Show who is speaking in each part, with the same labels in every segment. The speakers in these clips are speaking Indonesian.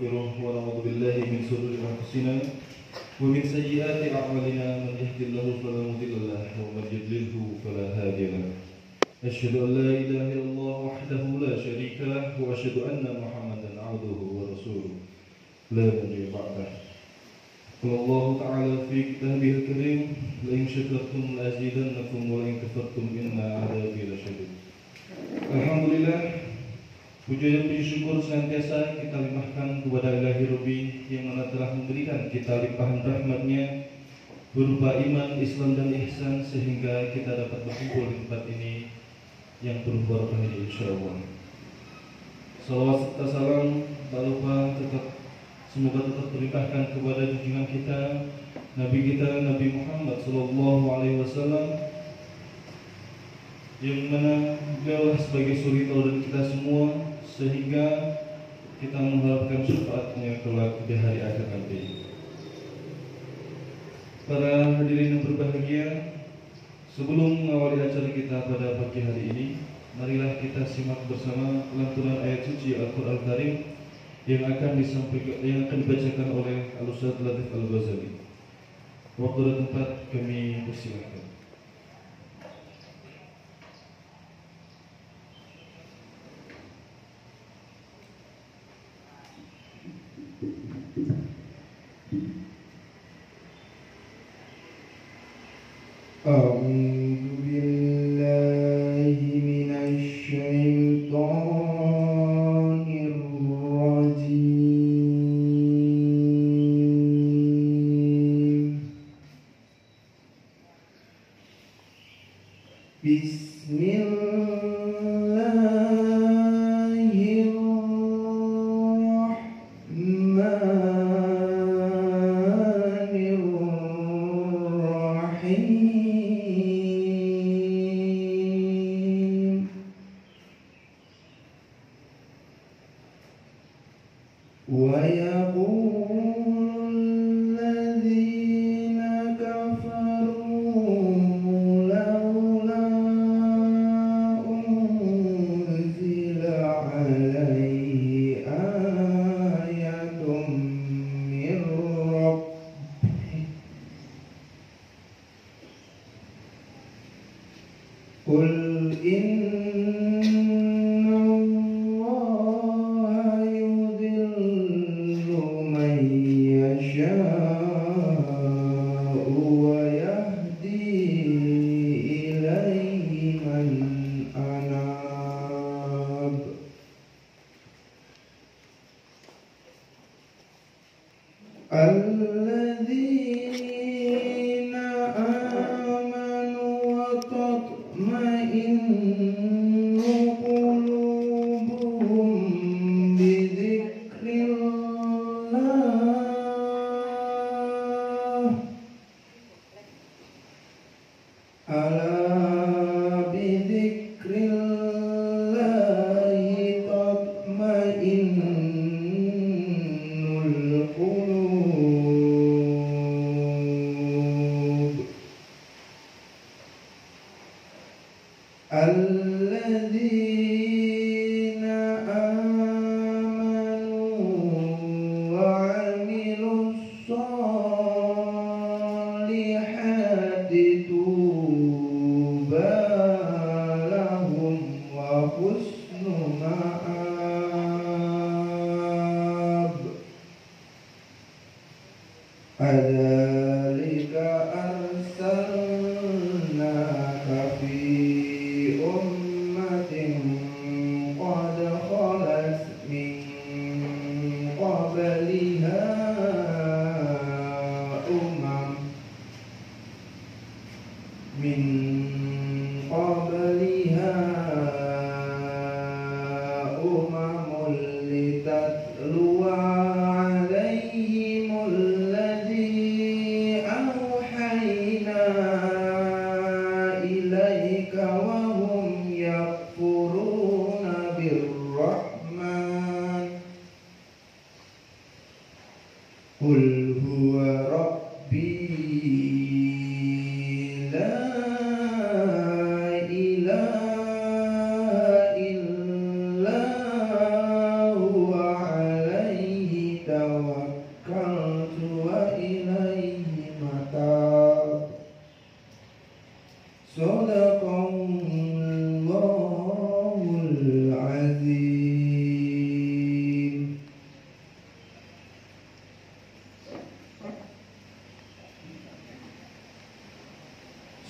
Speaker 1: ونستغفره ونعوذ بالله من شرور أنفسنا ومن سيئات أعمالنا من يهد الله فلا مضل له ومن يضلله فلا هادي له أشهد أن لا إله إلا الله وحده لا شريك له وأشهد أن محمدا عبده ورسوله لا نبي بعده قال الله تعالى في كتابه الكريم لئن شكرتم لأزيدنكم ولئن كفرتم إن عذابي لشديد. Alhamdulillah, puja dan puji syukur senantiasa kita limpahkan kepada Ilahi Rabbi yang mana telah memberikan kita limpahan rahmat-Nya berupa iman, Islam dan ihsan sehingga kita dapat berkumpul di tempat ini yang penuh barakah ini insyaallah. Salawat serta salam tak lupa semoga tetap terlimpahkan kepada junjungan kita Nabi Muhammad sallallahu alaihi wasallam yang mana beliau sebagai suri tauladan kita semua sehingga kita mengharapkan syafaatnya kelak di hari akhir nanti. Para hadirin yang berbahagia, sebelum mengawali acara kita pada pagi hari ini, marilah kita simak bersama lantunan ayat suci Al-Qur'an Karim yang akan dibacakan oleh Al-Ustaz Latif Al-Ghazali. Waktu dan tempat kami persilakan.
Speaker 2: أعوذ بالله من الشيطان الرجيم. بسم الله الرحمن الرحيم. ويقول الذين كفروا لولا أنزل عليه آية من ربه قل إن الله يضل من يشاء ويهدي إليه من أناب. الذين آمنوا وتطمئن قلوبهم بذكر الله. ألا بذكر الله تطمئن القلوب. الذين آمنوا وعملوا الصالحات طوبى لهم وحسن مآب. كذلك أرسلناك في أمة قد خلت من قبلها أمم لتتلو عليهم الذي أوحينا إليك وهم يكفرون بالرحمن. قل هو ربي لا إله إلا هو عليه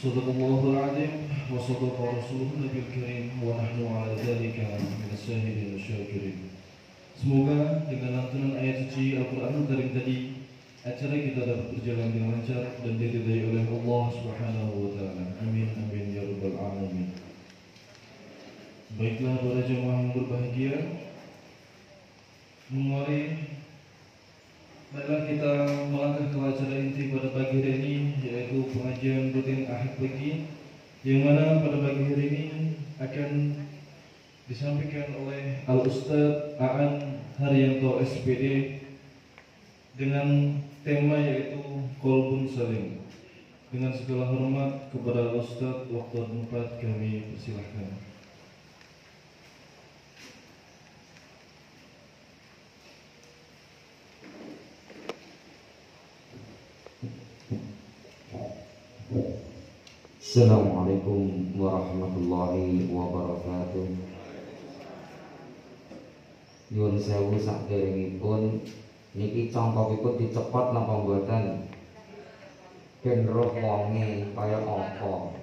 Speaker 1: Sadaqallahul azim wa sadaqa rasuluhu nabiyul karim wa nahnu ala dzalika minas syahidin wasyakirin. Semoga dengan lantunan ayat suci Al-Qur'anul Karim tadi acara kita dapat berjalan dengan lancar dan diridai oleh Allah Subhanahu wa taala. Amin amin ya rabbal alamin. Baiklah para jemaah yang berbahagia, mari baiklah kita melangkah ke acara inti pada pagi hari ini, yaitu pengajian rutin Ahad pagi, yang mana pada pagi hari ini akan disampaikan oleh Al-Ustadz Aan Haryanto SPD dengan tema yaitu Qalbun Salim. Dengan segala hormat kepada Al-Ustadz, waktu dan tempat kami persilahkan.
Speaker 3: Assalamualaikum warahmatullahi wabarakatuh. Nyuwun sewu sakderengipun niki contohipun dicepot napa mboten? Ben roh wonge kaya apa?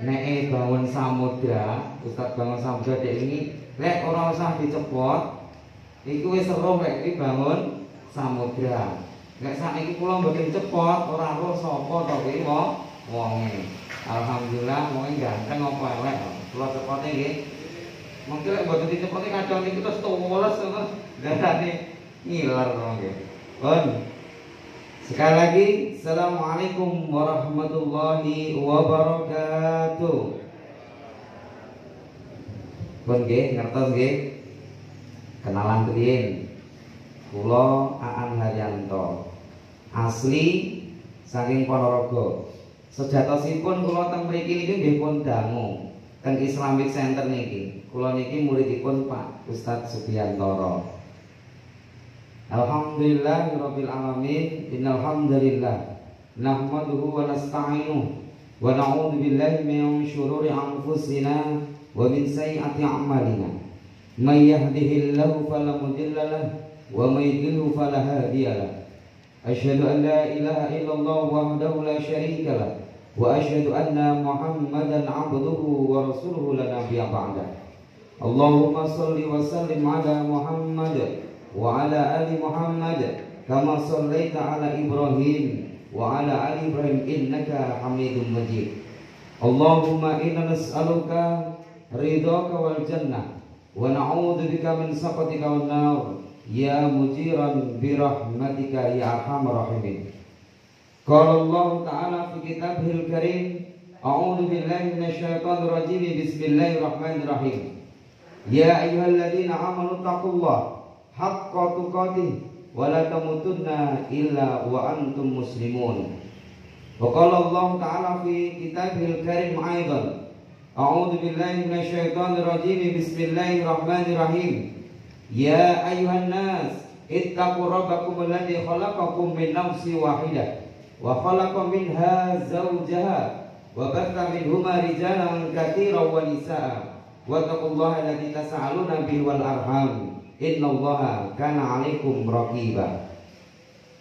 Speaker 3: Nek bangun samudra, Ustaz bangun samudra dek ini lek ora usah dicepot, iku wis roh lek iki bangun samudra. Lek saiki kula mboten cepot, ora roh sapa to kuwi wonge. Alhamdulillah wonge ganteng apa elek. Kula cepote nggih. Mungkin lek mboten dicepote kadang niku terus tules terus darane ngiler nggih. Pun. Sekali lagi, Assalamualaikum warahmatullahi wabarakatuh. Pun nggih, ngertos nggih. Kenalan riyin. Kula Aan Haryanto. Asli saking Ponorogo. Sejatosipun kula teng mriki niki nggih pun dangu teng Islamic Center niki. Kula niki muridipun Pak Ustadz Subiantoro. Alhamdulillahirabbil alamin. Innal hamdalillah nahmaduhu wa nasta'inuhu wa na'udzu billahi min shururi anfusina wa min sayyiati a'malina. May yahdihillahu fala mudilla lahu wa may yudlil fala hadiya lahu. Asyhadu an la ilaha illallah wahdahu la syarika lahu wa asyhadu anna Muhammadan 'abduhu wa rasuluhu la nabiyya ba'da. Allahumma shalli wa sallim ala Muhammad wa ala ali Muhammad kama shallaita ala Ibrahim wa ala ali Ibrahim innaka Hamidum Majid. Allahumma inna nas'aluka ridhaka wal jannah wa na'udzu bika min sakhatika wan nar ya mujiran bi rahmatika ya arhamar rahimin. Qala Allah ta'ala fi kitabihil karim, a'udzu billahi minasyaitonir rajim, bismillahirrahmanirrahim. Ya ayyuhalladzina amanu taqullaha haqqa tuqatih wa la tamutunna illa wa antum muslimun. Wa qala Allah ta'ala fi kitabihil karim aidan, a'udzu billahi minasyaitonir rajim, bismillahirrahmanirrahim. Ya ayyuhan nas ittaqu rabbakum alladzi khalaqakum min nafsin wahidah wa khalaqa minha zawjaha wa batha minhuma rijalan katsiran wa nisaa wa taqullaha alladzi tas'aluna bihi wal arham innallaha kana 'alaikum raqiba.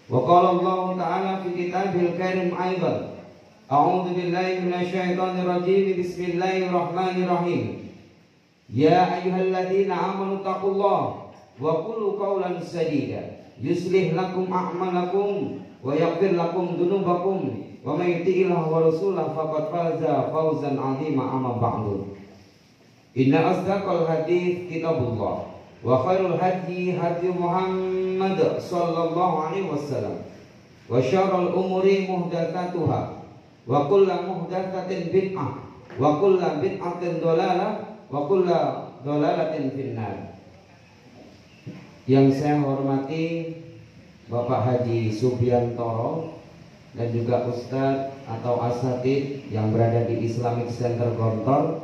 Speaker 3: Wa qala Allah ta'ala fi kitabil karim aidan, a'udzu billahi minasyaitonir rajim, bismillahirrahmanirrahim. Ya ayyuhalladzina amanu taqullaha wa qulu qawlan sadida yuslih lakum a'malakum wa yaghfir lakum dhunubakum wa may yuti'illah wa rasulahu faqad faza fawzan 'azima amma ba'du. Inna asdaqal hadits kitabullah wa khairul hadyi hadyu Muhammad sallallahu alaihi wasallam wa syarrul umuri muhdatsatuha wa kullu muhdatsatin bid'ah wa kullu bid'atin dhalalah wa kullu dhalalatin finnar. Yang saya hormati Bapak Haji Subiantoro dan juga Ustadz atau Asatid yang berada di Islamic Center Gontor,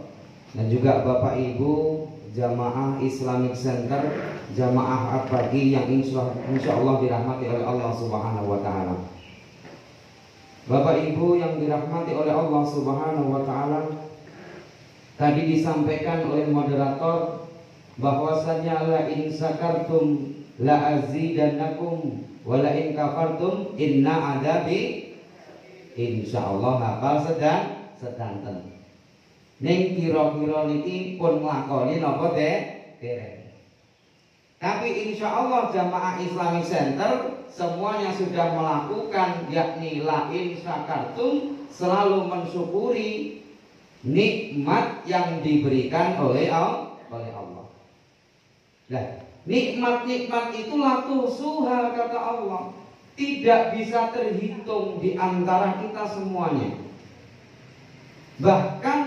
Speaker 3: dan juga Bapak Ibu Jamaah Islamic Center Jamaah Pagi yang insya Allah dirahmati oleh Allah Subhanahu wa Ta'ala. Bapak Ibu yang dirahmati oleh Allah Subhanahu wa Ta'ala, tadi disampaikan oleh moderator bahwasanya la in sakartum la azidannakum wa la in kafartum inna adabi Insyaallah hafal sedanten. Ning kira-kira niki pun nglakoni napa dereng. Tapi insyaallah jamaah Islamic Center semuanya sudah melakukan, yakni la in syakartum, selalu mensyukuri nikmat yang diberikan oleh Allah. Nah, nikmat-nikmat itulah tuhsuha kata Allah, tidak bisa terhitung di antara kita semuanya. Bahkan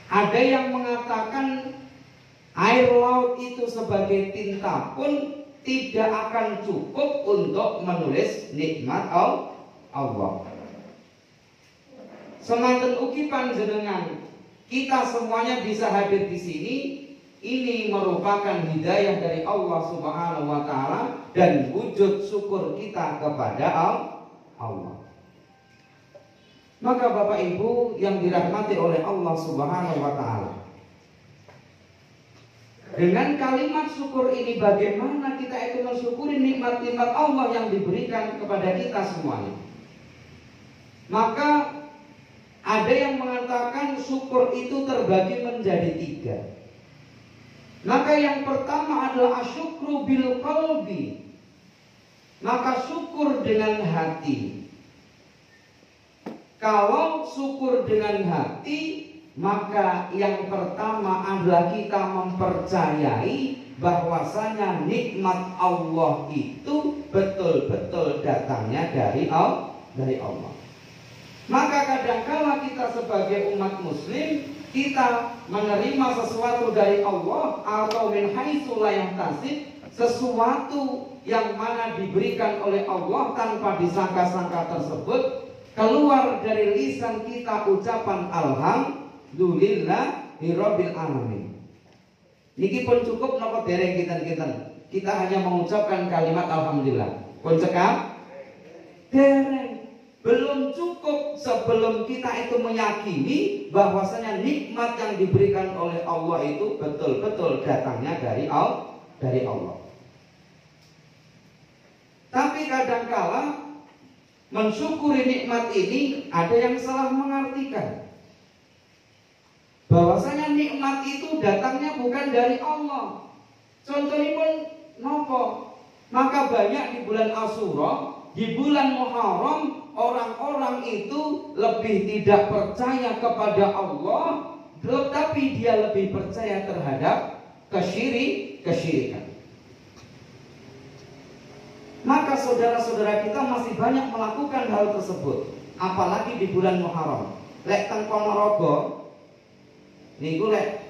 Speaker 3: ada yang mengatakan air laut itu sebagai tinta pun tidak akan cukup untuk menulis nikmat Allah. Semanten ugi panjenengan kita semuanya bisa hadir di sini, ini merupakan hidayah dari Allah Subhanahu wa taala dan wujud syukur kita kepada Allah. Maka Bapak Ibu yang dirahmati oleh Allah Subhanahu wa taala, dengan kalimat syukur ini bagaimana kita itu mensyukuri nikmat-nikmat Allah yang diberikan kepada kita semuanya. Maka ada yang mengatakan syukur itu terbagi menjadi 3. Maka yang pertama adalah asyukru bil qalbi. Maka syukur dengan hati. Kalau syukur dengan hati, maka yang pertama adalah kita mempercayai bahwasanya nikmat Allah itu betul-betul datangnya dari Allah. Maka kadangkala kita sebagai umat muslim, kita menerima sesuatu dari Allah atau min haitsu la yahtasib, sesuatu yang mana diberikan oleh Allah tanpa disangka-sangka tersebut, keluar dari lisan kita ucapan alhamdulillahirabbil alamin. Niki pun cukup napa dereng kinten-kinten. Kita hanya mengucapkan kalimat alhamdulillah. Pun cekap dereng. Belum cukup sebelum kita itu meyakini bahwasanya nikmat yang diberikan oleh Allah itu betul-betul datangnya dari Allah. Tapi kadangkala mensyukuri nikmat ini ada yang salah mengartikan bahwasanya nikmat itu datangnya bukan dari Allah. Contohnya pun nopo? Maka banyak di bulan Asyura, di bulan Muharram, orang-orang itu lebih tidak percaya kepada Allah, tetapi dia lebih percaya terhadap kesyirikan. Maka saudara-saudara kita masih banyak melakukan hal tersebut, apalagi di bulan Muharram. Lek teng Ponorogo niku lek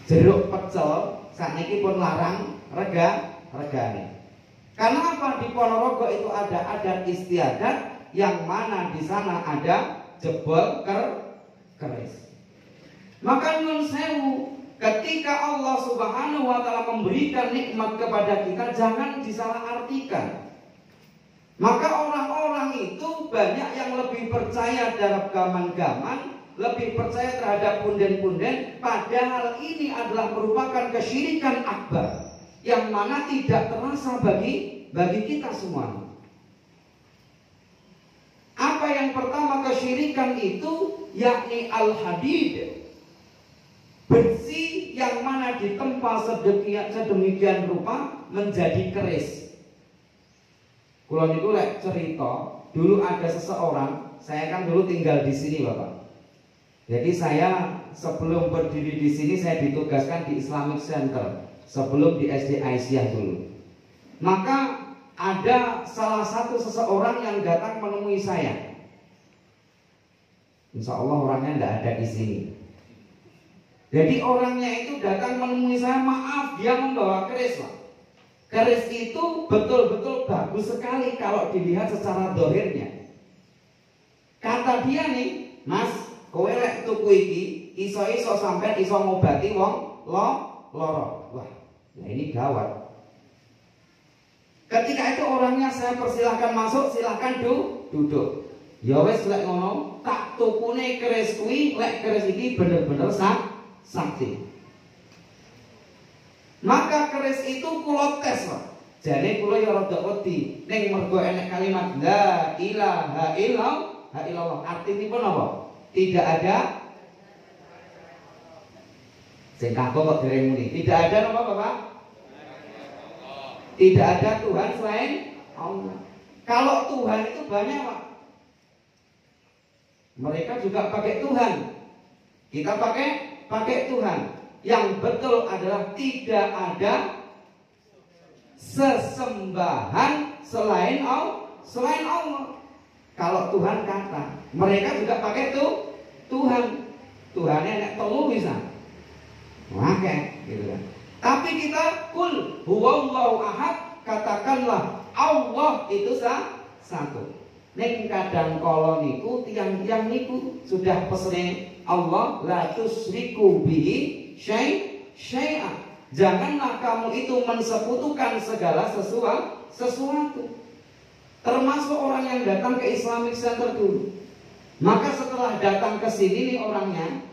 Speaker 3: jeruk pecel sakniki pun larang regane. Karena apa? Di Ponorogo itu ada adat istiadat yang mana di sana ada jebol keris. Maka nyuwun sewu, ketika Allah Subhanahu wa taala memberikan nikmat kepada kita, jangan disalahartikan. Maka orang-orang itu banyak yang lebih percaya terhadap gaman-gaman, lebih percaya terhadap punden-punden, padahal ini adalah merupakan kesyirikan akbar yang mana tidak terasa bagi kita semua. Apa yang pertama kesyirikan itu? Yakni al-hadid, besi yang mana ditempa sedemikian rupa menjadi keris. Kalau niku lek cerita, dulu ada seseorang, saya kan dulu tinggal di sini Bapak. Jadi saya sebelum berdiri di sini saya ditugaskan di Islamic Center. Sebelum di SD Aisyah dulu. Maka ada salah satu seseorang yang datang menemui saya. Insya Allah orangnya tidak ada di sini. Jadi orangnya itu datang menemui saya, maaf dia membawa keris Pak. Keris itu betul-betul bagus sekali kalau dilihat secara dohirnya. Kata dia nih, Mas, kowe lek tuku iki iso-iso sampai iso ngobati wong loro. Wah, nah ini gawat. Ketika itu orangnya saya persilahkan masuk, silahkan duduk. Ya wes lek ngono, tak tukune keris kuwi, lek keris iki bener-bener sakti. Maka keris itu kula tes, Pak. Jane kula ya rada wedi ning mergo enek kalimat la ilaha illallah. Artinipun apa? Tidak ada sing kagok kok dereng muni. Tidak ada apa Bapak? Tidak ada Tuhan selain Allah. Kalau Tuhan itu banyak Pak. Mereka juga pakai Tuhan. Kita pakai Tuhan. Yang betul adalah tidak ada sesembahan selain Allah. Kalau Tuhan kata, mereka juga pakai Tuhan. Tuhannya nek telu bisa. Oke, gitu kan. Tapi kita kul huwallahu ahad, katakanlah Allah itu satu. Ning kadang kala niku tiang-tiang niku sudah pesene Allah la tusyriku bihi syai'a. Janganlah kamu itu mensekutukan segala sesuatu. Termasuk orang yang datang ke Islamic Center dulu. Maka setelah datang ke sini nih orangnya,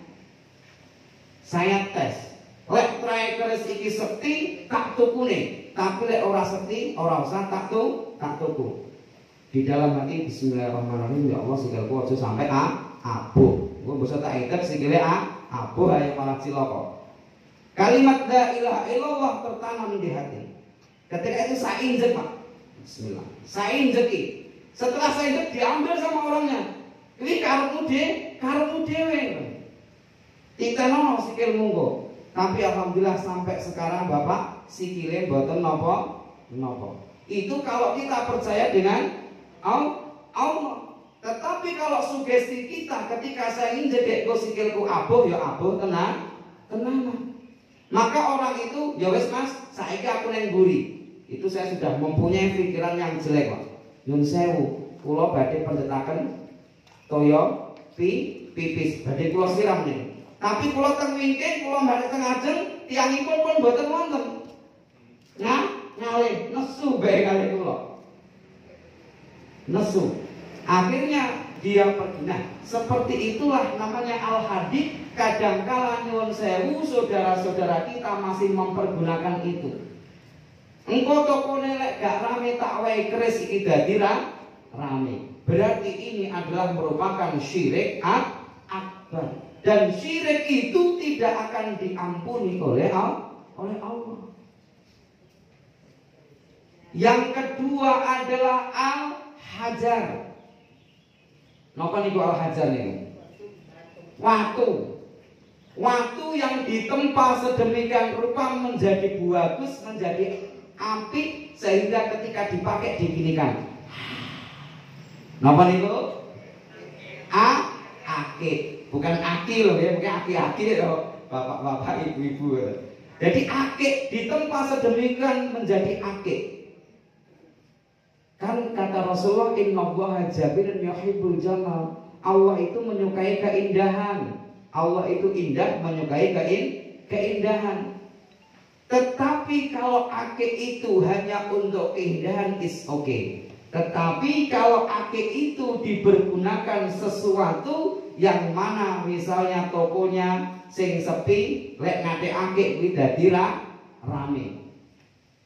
Speaker 3: saya tes. Lek tracker iki sekti tak tukune, tapi lek ora sekti ora usah tak tuku. Di dalam hati bismillahirrahmanirrahim, ya Allah sikilku aja sampai abuh. Gua bisa tak iket sikile abuh ayo malah cilaka. Kalimat la ilaha illallah tertanam di hati. Ketika itu saya injek Pak. Bismillah. Saya injek. Setelah saya injek diambil sama orangnya. Ini karepmu dhewe. Titenono sikil munggo. Tapi alhamdulillah sampai sekarang Bapak sikile mboten napa. Itu kalau kita percaya dengan Allah. Tetapi kalau sugesti kita ketika saya injek go sikilku abuh ya abuh tenan. Maka orang itu ya wis Mas, saiki aku nang mburi. Itu saya sudah mempunyai pikiran yang jelek, Pak. Nyun sewu, kula badhe pendetaken toya pipis, badhe kula siram nih. Tapi kula teng wingking, kula balik teng ajeng, tiyangipun pun mboten wonten. Ngalih nesu bae kali kula. Nesu. Akhirnya dia pergi. Nah, seperti itulah namanya al-hadid. Kadangkala nyuwun sewu saudara-saudara kita masih mempergunakan itu. Engko tokone lek gak rame tak wae keris iki dadi rame. Berarti ini adalah merupakan syirik akbar. Dan syirik itu tidak akan diampuni oleh Allah. Yang kedua adalah al-hajar. Napa niku al-hajar niku? Waktu yang ditempa sedemikian rupa menjadi bagus, menjadi apik sehingga ketika dipakai diginikan. Napa niku? Akik, bukan akil loh ya, bukan aki-aki loh, bapak-bapak, ibu-ibu. Jadi akik ditempa sedemikian menjadi akik. Kan kata Rasulullah, innallaha jamilun yuhibbul jamal. Allah itu menyukai keindahan. Allah itu indah, menyukai keindahan. Tetapi kalau akik itu hanya untuk keindahan is okay. Tetapi kalau akik itu dipergunakan sesuatu yang mana misalnya tokonya sing sepi, lek ngate akik kuwi dadi rame.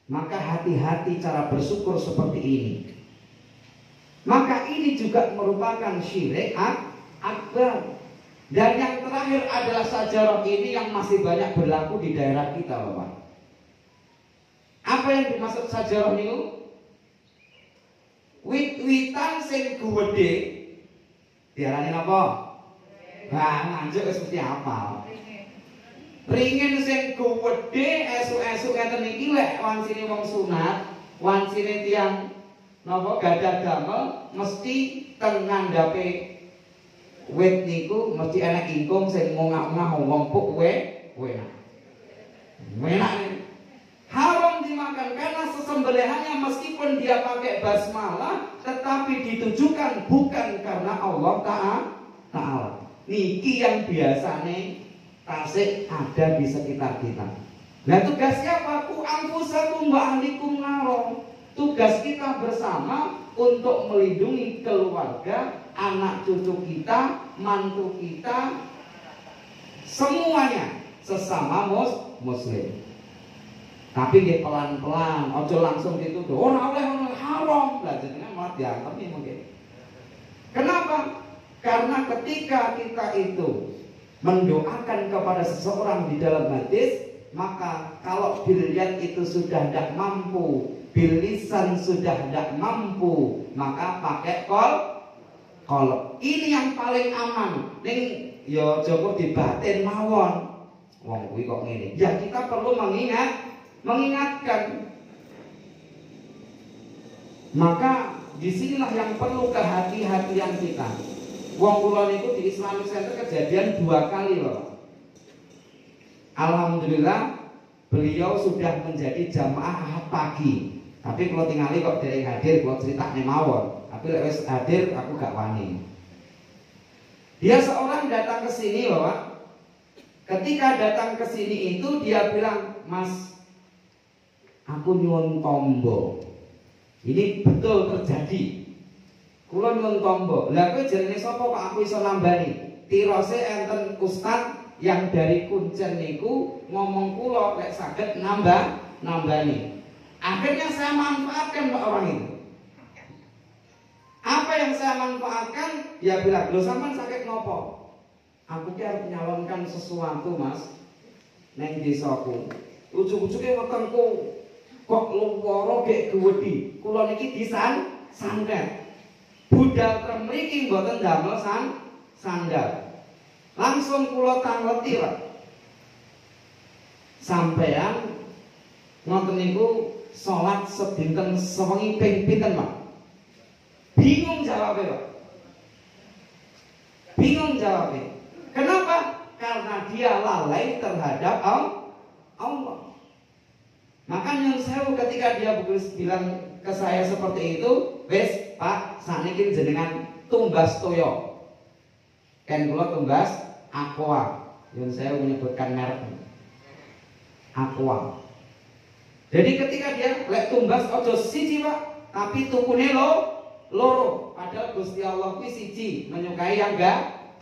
Speaker 3: Maka hati-hati cara bersyukur seperti ini. Maka ini juga merupakan syirik akbar. Dan yang terakhir adalah sajarah ini yang masih banyak berlaku di daerah kita, Bapak. Apa yang dimaksud sajarah ini? Wit-witan sing gede diarani apa? Nganjuk seperti apa? Ringin sing gede esuk-esuk ngeten iki lek wansine wong sunat, wansine tiyang napa gadah damel mesti teng ngandhape wit niku mesti ana ingkung sing ngongak-ngah ngompuk enak. Haram dimakan karena sesembelihannya meskipun dia pakai basmalah tetapi ditujukan bukan karena Allah Ta'ala. Niki yang biasanya tasik ada di sekitar kita. Nah tugasnya apa? Ku anfusakum wa ahlikum naro. Tugas kita bersama untuk melindungi keluarga, anak cucu kita, mantu kita, semuanya sesama muslim. Tapi nggih pelan-pelan, ojo langsung dituduh. Ora oleh haram. Lah jenengan malah diantemi mungkin. Kenapa? Karena ketika kita itu mendoakan kepada seseorang di dalam hadis, maka kalau dilihat itu sudah tidak mampu, bilisan sudah tidak mampu, maka pakai kolop. Ini yang paling aman. Ning ya Joko dibatin mawon. Wong kuwi kok ngene. Ya kita perlu mengingatkan. Maka disinilah yang perlu kehati-hatian kita. Wong kula niku di Islamic Center kejadian 2 kali loh. Alhamdulillah beliau sudah menjadi jamaah ahad pagi. Tapi kalau tingali kok dereng hadir, kalau ceritanya mawon. Tapi lek wis hadir aku gak wani. Dia seorang datang ke sini loh, Pak. Ketika datang ke sini itu dia bilang, "Mas, aku nyuwun tombo." Ini betul terjadi. Kula nyuwun tombo. Lah kowe jenenge sapa kok aku iso nambani? Tirose enten ustaz yang dari Kuncen niku ngomong kula lek saged nambani. Akhirnya saya manfaatkan Pak orang itu. Apa yang saya manfaatkan? Dia bilang, "Lho sampean sakit nopo?" Aku ki arep nyalonkan sesuatu, Mas. Neng desaku. Ujug-ujuge wetengku kok luwara gek gewedi. Kula niki santet. Budal mriki mboten damel sandal. Langsung kula tangleti, Pak. Sampean ngoten niku salat sedinten sewengi ping pinten, Pak? Bingung jawabnya, Pak. Bingung jawabnya. Kenapa? Karena dia lalai terhadap Allah. Makanya saya ketika dia bilang ke saya seperti itu, wes Pak, sakniki jenengan tumbas toyo. Kan kula tumbas Aqua. Yang saya menyebutkan merek Aqua. Jadi ketika dia lek tumbas ojo siji, Pak, tapi tukune loro. Padahal Gusti Allah kuwi siji, menyukai yang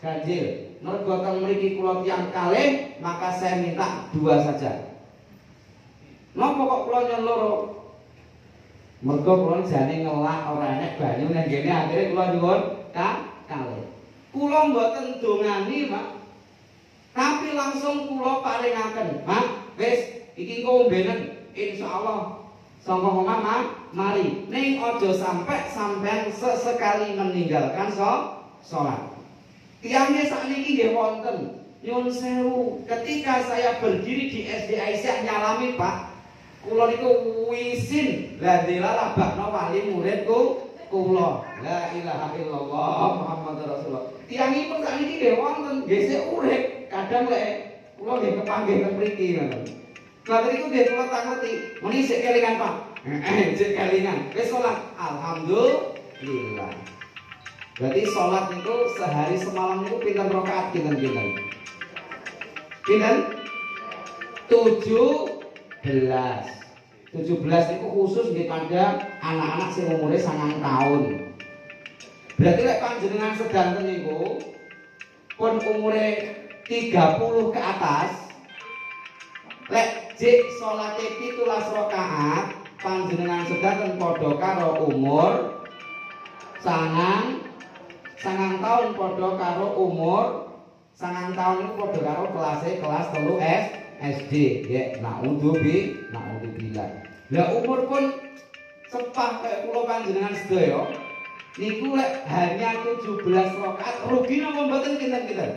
Speaker 3: ganjil. Mergo teng mriki kula tiyang kalih, maka saya minta 2 saja. Napa kok kula nyon loro? Mergo kula jane ngelak ora enek banyu nang kene, akhire kula nyuwun kalih. Kula mboten dongani, Pak. Tapi langsung kula paringaken, "Mak, wis iki engko ombenen, insyaallah sangka omah mari. Ning aja sampean sesekali meninggalkan sholat." Tiangnya sakniki nggih wonten. Nyuwun sewu, ketika saya berdiri di SD Aisyah nyalami, Pak, kula niku wisin la dilalah bakno wali muridku kula. La ilaha illallah Muhammadur Rasulullah. Tiangipun sakniki nggih wonten, nggih sik urip. Kadang lek kula nggih kepanggih teng mriki ngoten. Lah niku nggih kula tangerti, muni sik kelingan, Pak. Sik kelingan. Wis salat, alhamdulillah. Berarti sholat itu sehari semalam itu pinten rakaat pinten? Pinten? 17. 17 itu khusus nggih pada anak-anak sing umure 9 tahun. Berarti lek panjenengan sedanten niku pun umure 30 ke atas, lek jek salate 17 rakaat panjenengan sedanten padha karo umur 9 tahun, padha karo umur 9 tahun itu padha karo kelas 3 SD. Ya, naudzubillah. Lah umur pun sepah kayak kula panjenengan sedaya. Niku lek hanya 17 rakaat rugi napa mboten kinten-kinten?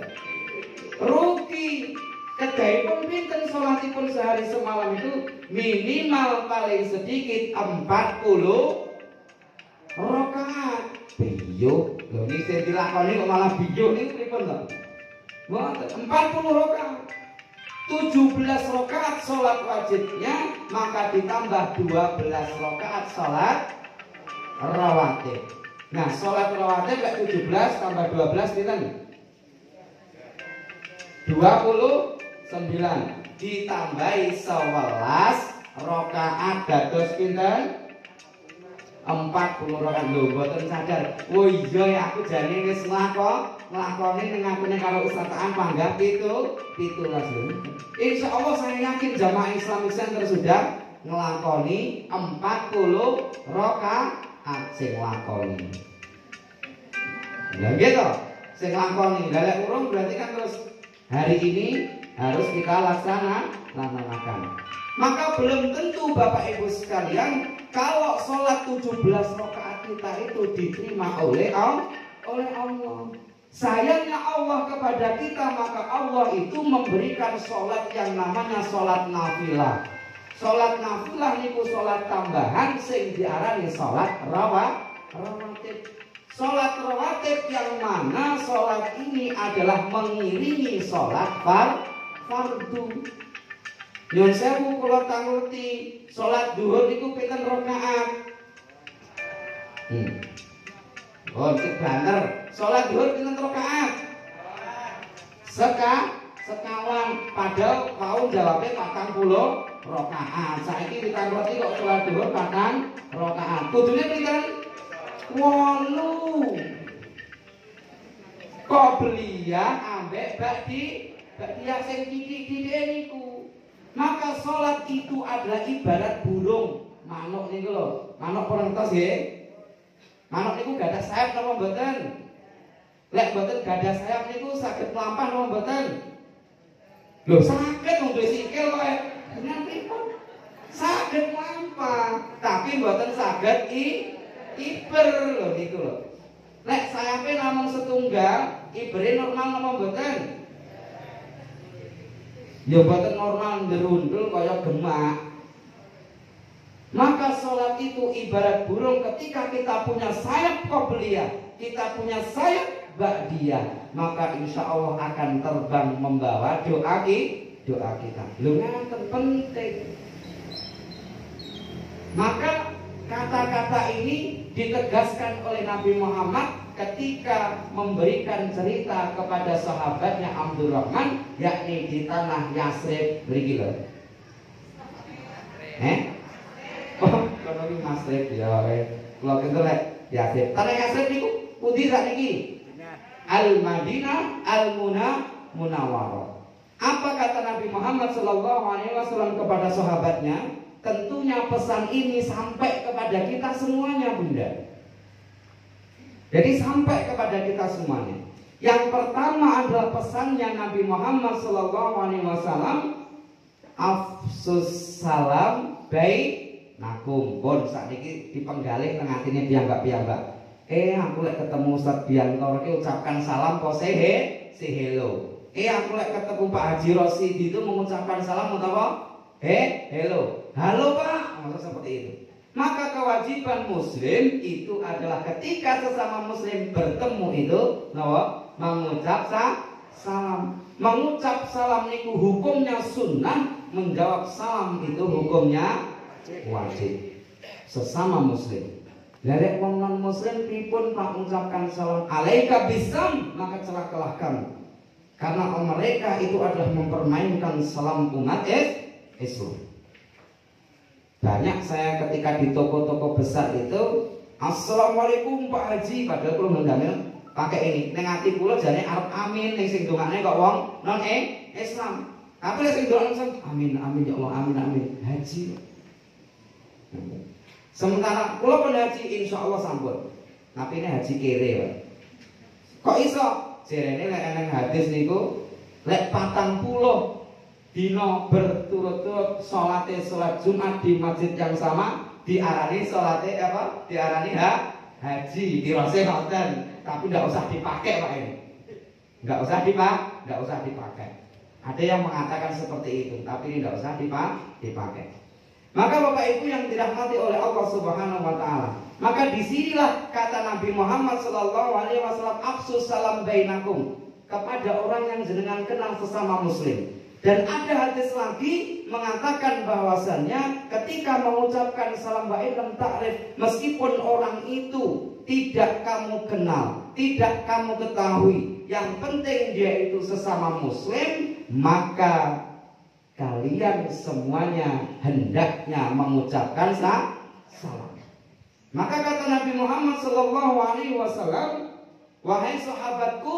Speaker 3: Rugi. Kedaipun pinten salatipun sehari semalam itu minimal paling sedikit 40 rakaat. Biyo, lho ini saya dilakoni kok malah biyo ini pripun lho? 40 rakaat. 17 rakaat sholat wajibnya, maka ditambah 12 rakaat sholat rawatib. Nah, sholat rawatib 17 tambah 12 pinten? 29. Ditambahi 11 rakaat dados pinten? 40 rakaat. Lho mboten sadar. Oh iya aku jane wis nglakoni ngakune karo Ustaz Aan panggah 17 lho. Insyaallah saya yakin jamaah Islamic Center sudah nglakoni 40 rakaat sing lakoni. Lah gitu, sing lakoni. Lah lek urung berarti kan terus hari ini harus kita laksanakan. Maka belum tentu Bapak Ibu sekalian kalau sholat 17 rakaat kita itu diterima oleh Allah. Sayangnya Allah kepada kita, maka Allah itu memberikan sholat yang namanya sholat nafilah. Sholat nafilah niku sholat tambahan sing diarani sholat rawatib. Sholat rawatib yang mana sholat ini adalah mengiringi sholat fardu. Nyun sewu kula tanguti sholat duhur niku pinten rakaat? Oh, cek banter. Sholat duhur pinten rakaat? Sekawan. Padahal kau jawabnya 40 rakaat. Saiki ditangguti kok sholat duhur 4 rakaat. Kudune pinten? 8. Kok belia ambek bakdia sing titik-titik niku. Maka sholat itu adalah ibarat burung. Manuk niku lho. Manuk perentos nggih. Manuk niku gadah sayap napa mboten? Lek mboten gadah sayap niku saged mlampah napa mboten? Lho saged wong duwe sikil kok dengan pripun? Saged mlampah, tapi mboten saged iber lho niku lho. Lek sayape namung setunggal, ibere normal napa mboten? Ya mboten normal nderundul kaya gemak. Maka sholat itu ibarat burung ketika kita punya sayap qobliyah, kita punya sayap ba'diyah, maka insya Allah akan terbang membawa doa kita. Lho ngaten penting. Maka kata-kata ini ditegaskan oleh Nabi Muhammad ketika memberikan cerita kepada sahabatnya Abdurrahman, yakni di tanah Yasrib mriki lho. Oh, kono iki Masrib ya. Kula kira lek Yasrib. Tanah Yasrib niku pundi sakniki? Al-Madinah Al-Munawwarah. Apa kata Nabi Muhammad SAW kepada sahabatnya? Tentunya pesan ini sampai kepada kita semuanya, Bunda. Jadi sampai kepada kita semuanya. Yang pertama adalah pesannya Nabi Muhammad SAW, afsus salam bainakum. Pun sakniki dipenggalih teng atine piyambak-piyambak. Aku lek ketemu Ustaz Bianto iki ucapkan salam kok say hello. Aku lek ketemu Pak Haji Rosid itu mengucapkan salam utawa hello. Halo Pak, maksud seperti itu. Maka kewajiban muslim itu adalah ketika sesama muslim bertemu itu mengucap salam. Mengucap salam itu hukumnya sunnah, menjawab salam itu hukumnya wajib. Sesama muslim. Dari wong non muslim pripun Pak mengucapkan salam alaika bisam, maka celakalah kamu. Karena mereka itu adalah mempermainkan salam umat Islam. Banyak saya ketika di toko-toko besar itu, assalamualaikum Pak Haji, padahal kula ndamel pakai ini. Ning ati kula jane arep amin, ning sing dongane kok wong non Islam. Tapi sing dongane amin amin ya Allah, amin amin haji. Sementara kula pun haji insya Allah sampun. Tapi ini haji kere Pak. Kok iso? Jerene lek eneng hadis niku lek 40 dina berturut-turut salat Jumat di masjid yang sama diarani salate apa? Diarani haji. Dirose ngoten, tapi ndak usah dipakai Pak ini. Nggak usah dipakai. Ada yang mengatakan seperti itu, tapi ini nggak usah dipakai. Maka Bapak Ibu yang dirahmati oleh Allah Subhanahu wa taala, maka disinilah kata Nabi Muhammad SAW, afsus salam bainakum, kepada orang yang jenengan kenal sesama muslim. Dan ada hadis lagi mengatakan bahwasannya ketika mengucapkan salam ba'idam ta'rif, meskipun orang itu tidak kamu kenal, tidak kamu ketahui, yang penting dia itu sesama muslim, maka kalian semuanya hendaknya mengucapkan salam. Maka kata Nabi Muhammad SAW, wahai sahabatku,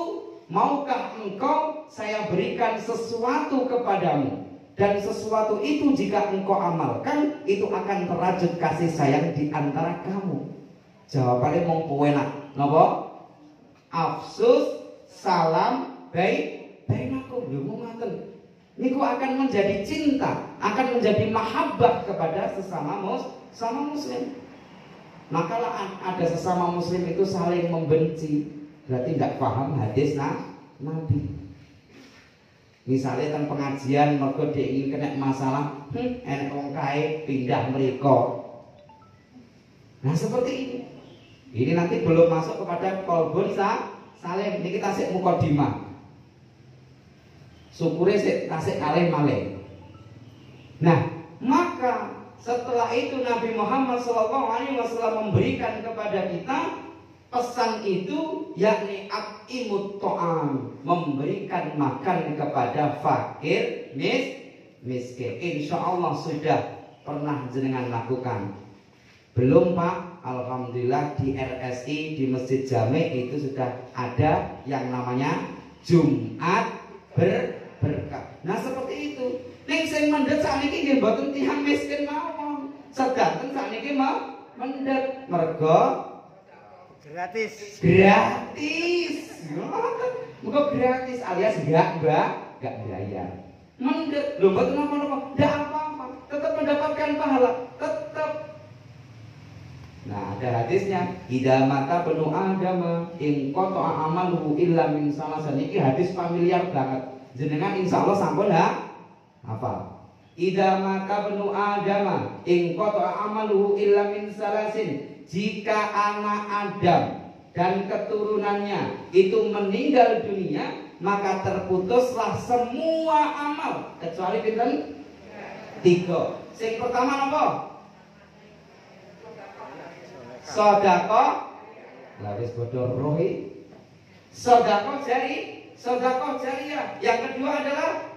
Speaker 3: maukah engkau saya berikan sesuatu kepadamu Dan sesuatu itu jika engkau amalkan, itu akan terajut kasih sayang di antara kamu. Jawabannya mong kowe nak napa? Afsus salam bainakum. Yo ngoten. Niku akan menjadi cinta, akan menjadi mahabbah kepada sesama muslim. Maka ada sesama muslim itu saling membenci, berarti tidak paham hadis Nabi. Misalnya tentang pengajian mergo ingin kena masalah, enek wong kae pindah mriko. Nah seperti ini. Ini nanti belum masuk kepada kolbun salim. Ini kita sik mukadimah. Syukure sik tasik kalih malih. Nah, maka setelah itu Nabi Muhammad SAW memberikan kepada kita pesan itu, yakni at'imut ta'am, memberikan makan kepada fakir miskin. Insya Allah sudah pernah jenengan lakukan. Belum Pak? Alhamdulillah di RSI, di Masjid Jami itu sudah ada yang namanya Jumat berkah. Nah seperti itu. Ning sing mendhet sakniki nggih mboten tiyang miskin mawon. Sedanten sakniki mendhet mergo gratis. Muga gratis alias enggak bayar. Mendhet lho mboten napa-napa, ndak apa-apa. Tetap mendapatkan pahala, tetap. Nah, ada hadisnya, idza mata benu adama in qata'a amaluhu illa min salasan. Iki hadis familiar banget. Jenengan insya Allah sampun hafal. Idza mata benu adama in qata'a amaluhu illa min salasin. Jika anak Adam dan keturunannya itu meninggal dunia, maka terputuslah semua amal kecuali pinten? 3. Sing pertama apa? Sedekah. Lah wis bodho rohi. Sedekah jariyah. Yang kedua adalah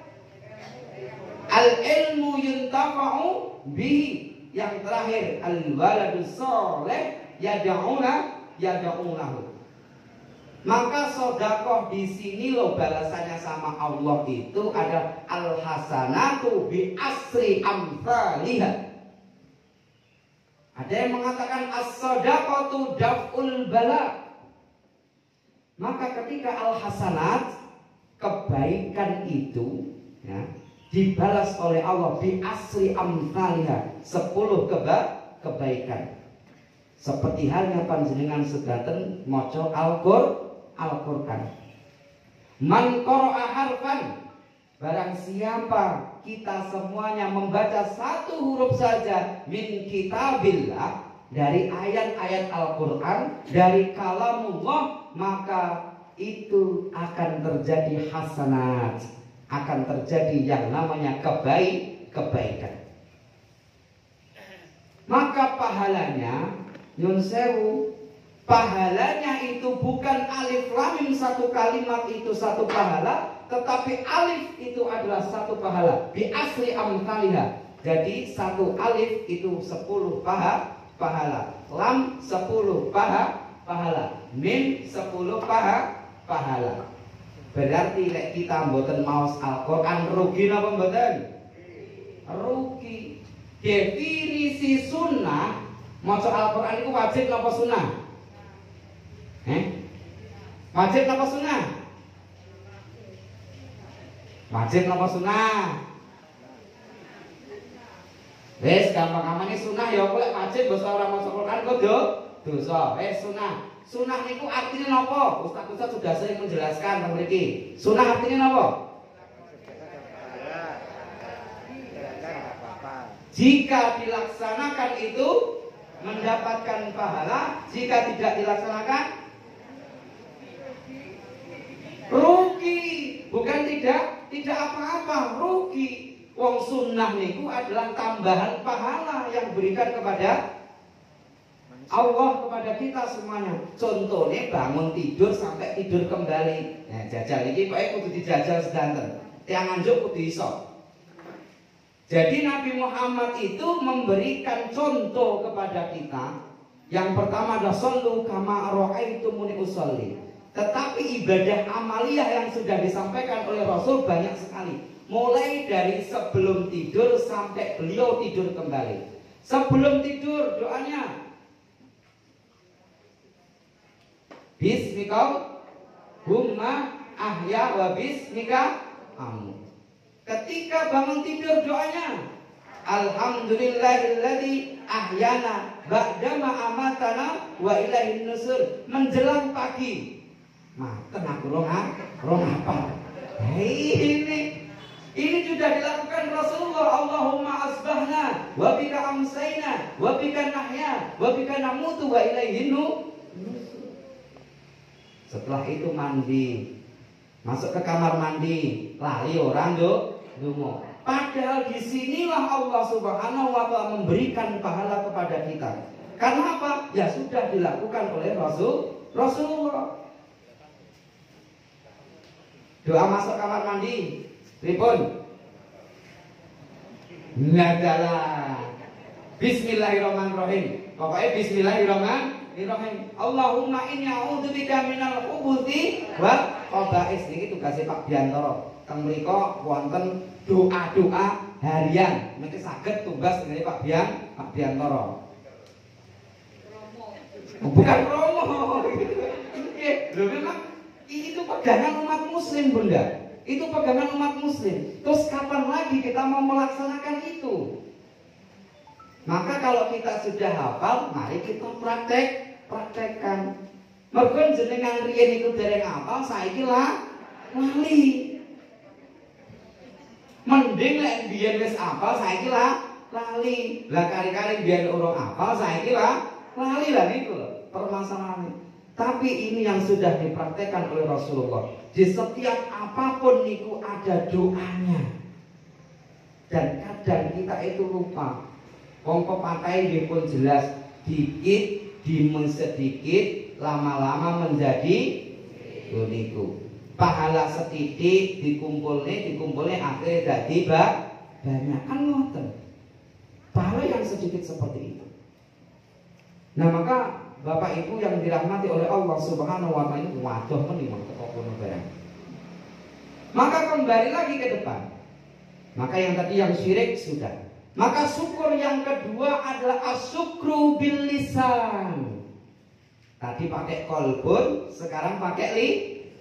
Speaker 3: al-ilmu yuntafa'u bihi. Yang terakhir al-waladus sholih yad'unahu. Maka sedekah di sini loh balasannya sama Allah itu ada al-hasanatu bi asri amsalihah. Ada yang mengatakan as-shadaqatu daf'ul bala. Maka ketika al-hasanat, kebaikan itu ya, dibalas oleh Allah bi asri amsalihah, 10 kebaikan. Seperti halnya panjenengan sedaten maca Al-Qur'an. Man qara'a harfan, barang siapa kita semuanya membaca satu huruf saja min kitabillah, dari ayat-ayat Al-Qur'an, dari kalamullah, maka itu akan terjadi hasanat, akan terjadi yang namanya kebaikan. Maka pahalanya, nyun sewu, pahalanya itu bukan alif lam mim satu kalimat itu satu pahala, tetapi alif itu adalah satu pahala bi asri amsalihah. Jadi satu alif itu 10 pahala, lam 10 pahala, mim 10 pahala. Berarti lek kita mboten maos Al-Qur'an rugi napa mboten? Rugi. Definisi sunnah, maca Al-Qur'an itu wajib napa sunnah? Wajib napa sunnah? Wajib napa sunnah? Wes gampang-gampang sunnah ya kok lek wajib basa ora maca Qur'an kok dosa. Wes sunnah. Sunnah niku artinya napa? Ustaz sudah sering menjelaskan tentang mriki. Sunnah artinya napa? Jika dilaksanakan itu mendapatkan pahala, jika tidak dilaksanakan rugi. Bukan tidak apa-apa, rugi. Wong sunnah niku adalah tambahan pahala yang diberikan kepada Allah kepada kita semuanya. Contohnya bangun tidur sampai tidur kembali. Nah, jajal iki pokoke kudu dijajal sedanten. Tiang anjuk kudu iso. Jadi Nabi Muhammad itu memberikan contoh kepada kita. Yang pertama adalah shollu kama ra'aitumuni usolli. Tetapi ibadah amaliyah yang sudah disampaikan oleh Rasul banyak sekali. mulai dari sebelum tidur sampai beliau tidur kembali. Sebelum tidur doanya Bismikallahumma ahya wa bismika amut. Ketika bangun tidur doanya Alhamdulillahilladzi ahyana ba'dama amatana wa ilaihin nusur. Menjelang pagi. Maten aku rong apa? Ini sudah dilakukan Rasulullah. Allahumma asbahna wa bika amsayna wa bika nahya wa bika namutu wa ilaihin nusur. Setelah itu mandi, masuk ke kamar mandi, lali orang dungo. Padahal disinilah Allah Subhanahu wa Ta'ala memberikan pahala kepada kita. Karena apa? Ya sudah dilakukan oleh Rasulullah. Doa masuk kamar mandi, pripun? Ngadalah. Bismillahirrahmanirrahim. Pokoknya Bismillahirrahmanirrahim. Allahumma inni a'udzubika minal khubuthi wal khaba'is. Niki tugase Pak Biantoro. Teng mriku wonten doa-doa harian. Niki saged tugas dari Pak Biantoro. Bukan promo. Lho memang itu pegangan umat muslim, Bunda. Itu pegangan umat muslim. Terus kapan lagi kita mau melaksanakan itu? Maka kalau kita sudah hafal, mari kita praktekkan. Mergo jenengan riyen iku dereng hafal, saiki lali. Mending lek biyen wis hafal, saiki lali. Lah kari-kari biyen urung hafal, saiki lali lah niku lho permasalahannya. Tapi ini yang sudah dipraktekkan oleh Rasulullah. Di setiap apapun niku ada doanya. Dan kadang kita itu lupa. Wong pakai dipun jelas dikit sedikit lama-lama menjadi niku. Pahala setitik dikumpulnya akhirnya jadi banyak kan ngoten. Pahala yang sedikit seperti itu. Nah maka Bapak Ibu yang dirahmati oleh Allah Subhanahu wa Ta'ala, waduh menimbang kekokono barang. Maka kembali lagi ke depan. Maka yang tadi yang syirik sudah. Maka syukur yang kedua adalah asyukru bil lisan. Tadi pakai kolbun, sekarang pakai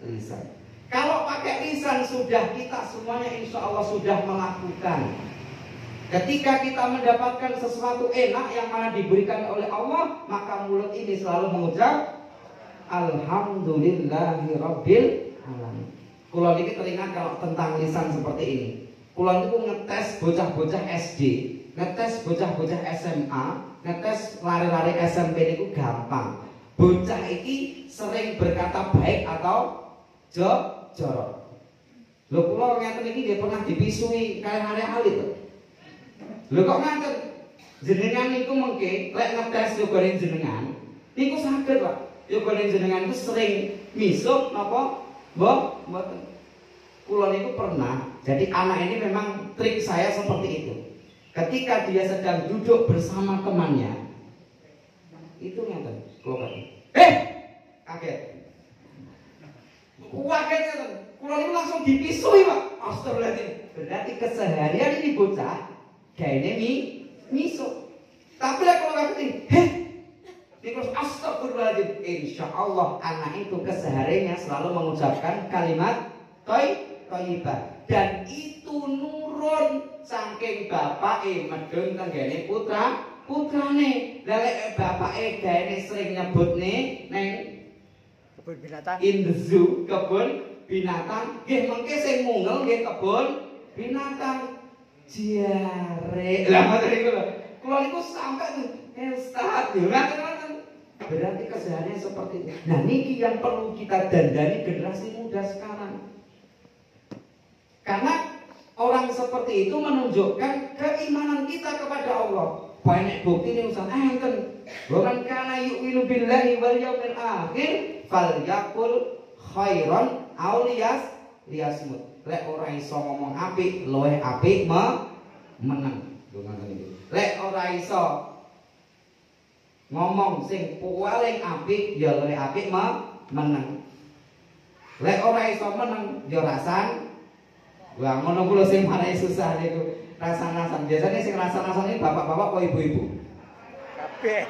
Speaker 3: lisan. Kalau pakai lisan sudah kita semuanya insya Allah sudah melakukan. Ketika kita mendapatkan sesuatu enak yang mana diberikan oleh Allah, maka mulut ini selalu mengucap Alhamdulillahirabbil alamin. Kula niki teringat kalau tentang lisan seperti ini. Kula niku ngetes bocah-bocah SD, ngetes bocah-bocah SMA, ngetes lari-lari SMP niku gampang. Bocah iki sering berkata baik atau jorok. Lho kula ngeten iki nggih pernah dipisui kalian hari-hari to. Lho kok ngaten? Jenengan niku mengke lek ngetes yogane jenengan, niku saged, Pak. Yogane jenengan itu sering misuk napa? Mboten. Kula niku pernah. Jadi anak ini memang trik saya seperti itu. Ketika dia sedang duduk bersama temannya, itu ngeten, kula kaget. Kaget. Kula niku langsung dipisui, Pak. Astagfirullahaladzim. Berarti keseharian ini bocah gaene misuk. Tapi lek kula kaget, niku astagfirullahaladzim. Insyaallah anak itu kesehariannya selalu mengucapkan kalimat thayyibah. Dan itu nurun saking bapake medun tenggene putrane. Lah lek bapake gaene sering nyebutne neng kebun binatang in the zoo, kebun binatang, nggih mengke sing mungel nggih kebun binatang. Jare. Lah ngoten niku lho. Kula niku sampai tuh Ustaz, ngoten. Berarti kesehariannya seperti itu. Nah, niki yang perlu kita dandani generasi muda sekarang. Karena orang seperti itu menunjukkan keimanan kita kepada Allah. Banyak bukti nih Ustaz. Enten. Bukan kana yu'minu billahi wal yaumil akhir falyaqul khairan aw liyasmut. Lek ora iso ngomong apik, luwih apik meneng. Lek ora iso ngomong sing paling apik, ya luwih apik meneng. Lek ora iso meneng, ya rasan Wah, ngono ku lho sing marai susah niku. Rasan-rasan. Biasanya sing rasan-rasan ini bapak-bapak apa ibu-ibu?
Speaker 4: Kabeh.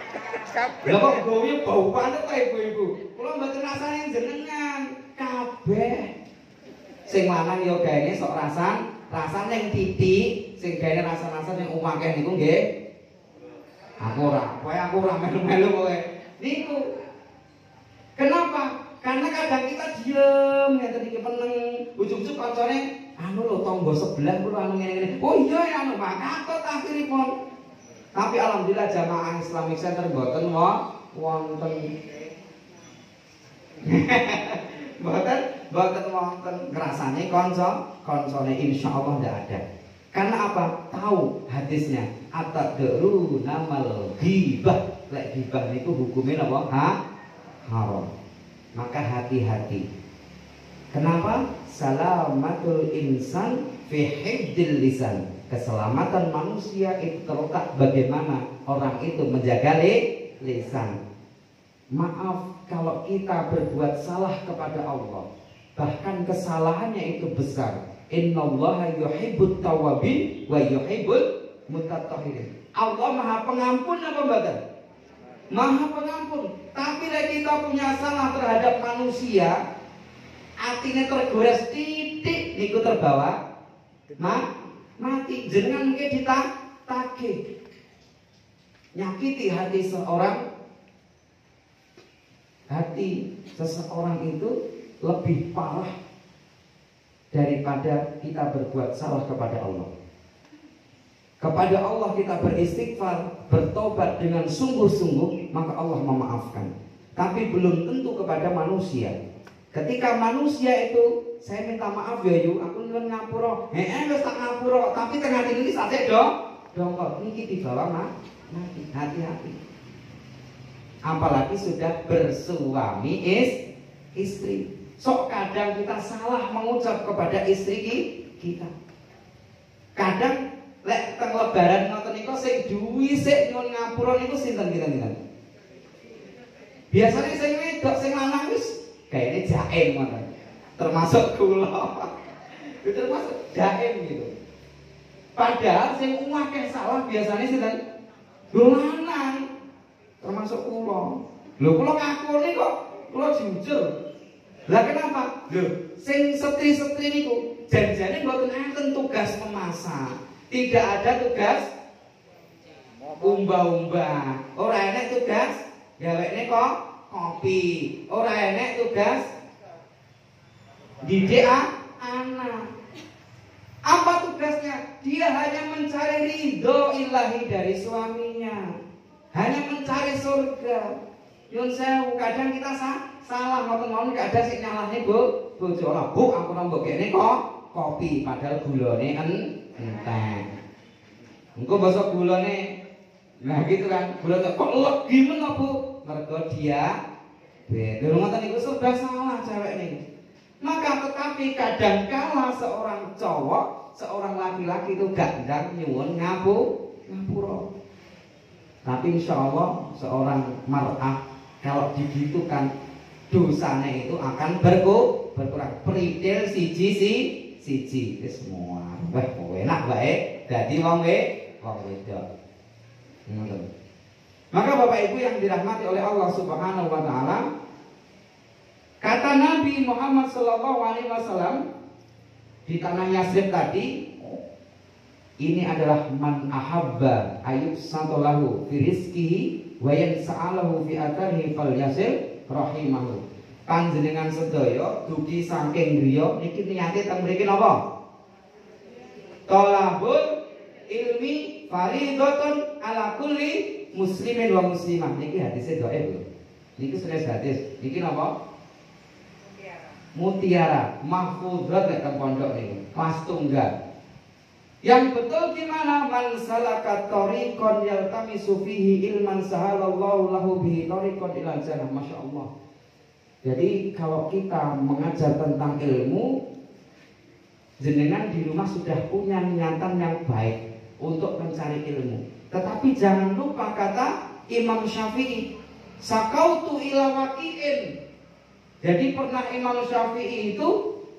Speaker 4: Kabeh.
Speaker 3: Lah kok gowi bau banget ta ibu-ibu. Kula mboten rasane jenengan. Kabeh. Sing lanang yo gaene sok rasan yang titik, sing gaene rasan-rasan yang umakeh niku nggih. Aku ora melu-melu kowe. Niku. Kenapa? Karena kadang kita diem ngeten iki peneng ujug-ujug kancane anu lho tangga sebelah kula anu ngene-ngene. Oh iya ya anu makatot akhiripun. Tapi alhamdulillah jamaah Islamic Center mboten wonten. Mboten wonten ngrasane kancane insyaallah ndak ada. Karena apa? Tahu hadisnya atadru namal ghibah. Lek ghibah niku hukumnya apa? Haram. Maka hati-hati. Kenapa? Salamatul insan fi hifdzil lisan. Keselamatan manusia itu terletak bagaimana orang itu menjaga lisan. Maaf kalau kita berbuat salah kepada Allah, bahkan kesalahannya itu besar. Innallaha yuhibbut tawwabin wa yuhibbul mutatahhirin. Allah Maha Pengampun apa mboten? Maha Pengampun. Tapi lagi kita punya salah terhadap manusia, artinya tergores titik niku terbawa mati. Jenengan mungkin ditagih nyakiti hati seseorang. Hati seseorang itu lebih parah daripada kita berbuat salah kepada Allah. Kepada Allah kita beristighfar, bertobat dengan sungguh-sungguh, maka Allah memaafkan. Tapi belum tentu kepada manusia. Ketika manusia itu, saya minta maaf ya yu, aku nyuwun ngapura. Wis tak ngapura, tapi tengah ini sate dongkol. Niki dibawa mati. Hati-hati. Apalagi sudah bersuami istri. Sok kadang kita salah mengucap kepada istri kita. Kadang lek teng lebaran ngoten niku sing duwi sik nyuwun ngapura niku sinten kinten. Biasanya sing wedok sing lanang wis kayaknya jaim ngoten. Termasuk kula. Itu termasuk jaim gitu. Padahal sing akeh salah biasanya sinten? Lanang. Termasuk kula. Lho kula ngakoni kok kula jujur. Lah kenapa? Lho sing setri-setri niku janjane mboten enten tugas memasak. Tidak ada tugas umba-umba. Ora enek tugas gawekne kok kopi. Ora enek tugas didik anak. Apa tugasnya? Dia hanya mencari ridho ilahi dari suaminya. Hanya mencari surga. Yun sewu, kadang kita salah ngoten-ngoten gak ada sing nyalahne bojo. Lah Bu, aku nambah kene kok kopi padahal gulane entek. Engko basa gulane. Nah gitu kan, gula kok legi men Bu? Mergo dia lho ngoten niku sudah salah cewek niku. Maka tetapi kadang kala seorang cowok, seorang laki-laki itu gak ndang nyuwun ngapura. Tapi insya Allah seorang mar'ah kalau digitukan dosanya itu akan berkurang. Peridil siji semua. Wah, enak baik. Jadi wong wedok. Maka Bapak Ibu yang dirahmati oleh Allah Subhanahu wa taala, kata Nabi Muhammad sallallahu alaihi wasallam di tanah Yasrib tadi, ini adalah man ahabba ayub santolahu fi rizkihi wa yansa'alahu fi atharihi falyasil rahimahu. Panjenengan sedaya dugi saking griya niki niate teng mriki napa? Thalabul ilmi fardhatun ala kulli muslimin wa muslimah. Niki hadise dhaif lho. Niki senes hadis. Niki napa? Mutiara mahfudzat nek teng pondok niku. Pas tunggal. Yang betul gimana? Man salaka tariqan yaltamisu fihi ilman sahalallahu lahu bihi tariqan ila jannah. Masya Allah. Jadi kalau kita mengajar tentang ilmu, jenengan di rumah sudah punya niatan yang baik untuk mencari ilmu. Tetapi jangan lupa kata Imam Syafi'i, sakautu ila waqi'in. Jadi pernah Imam Syafi'i itu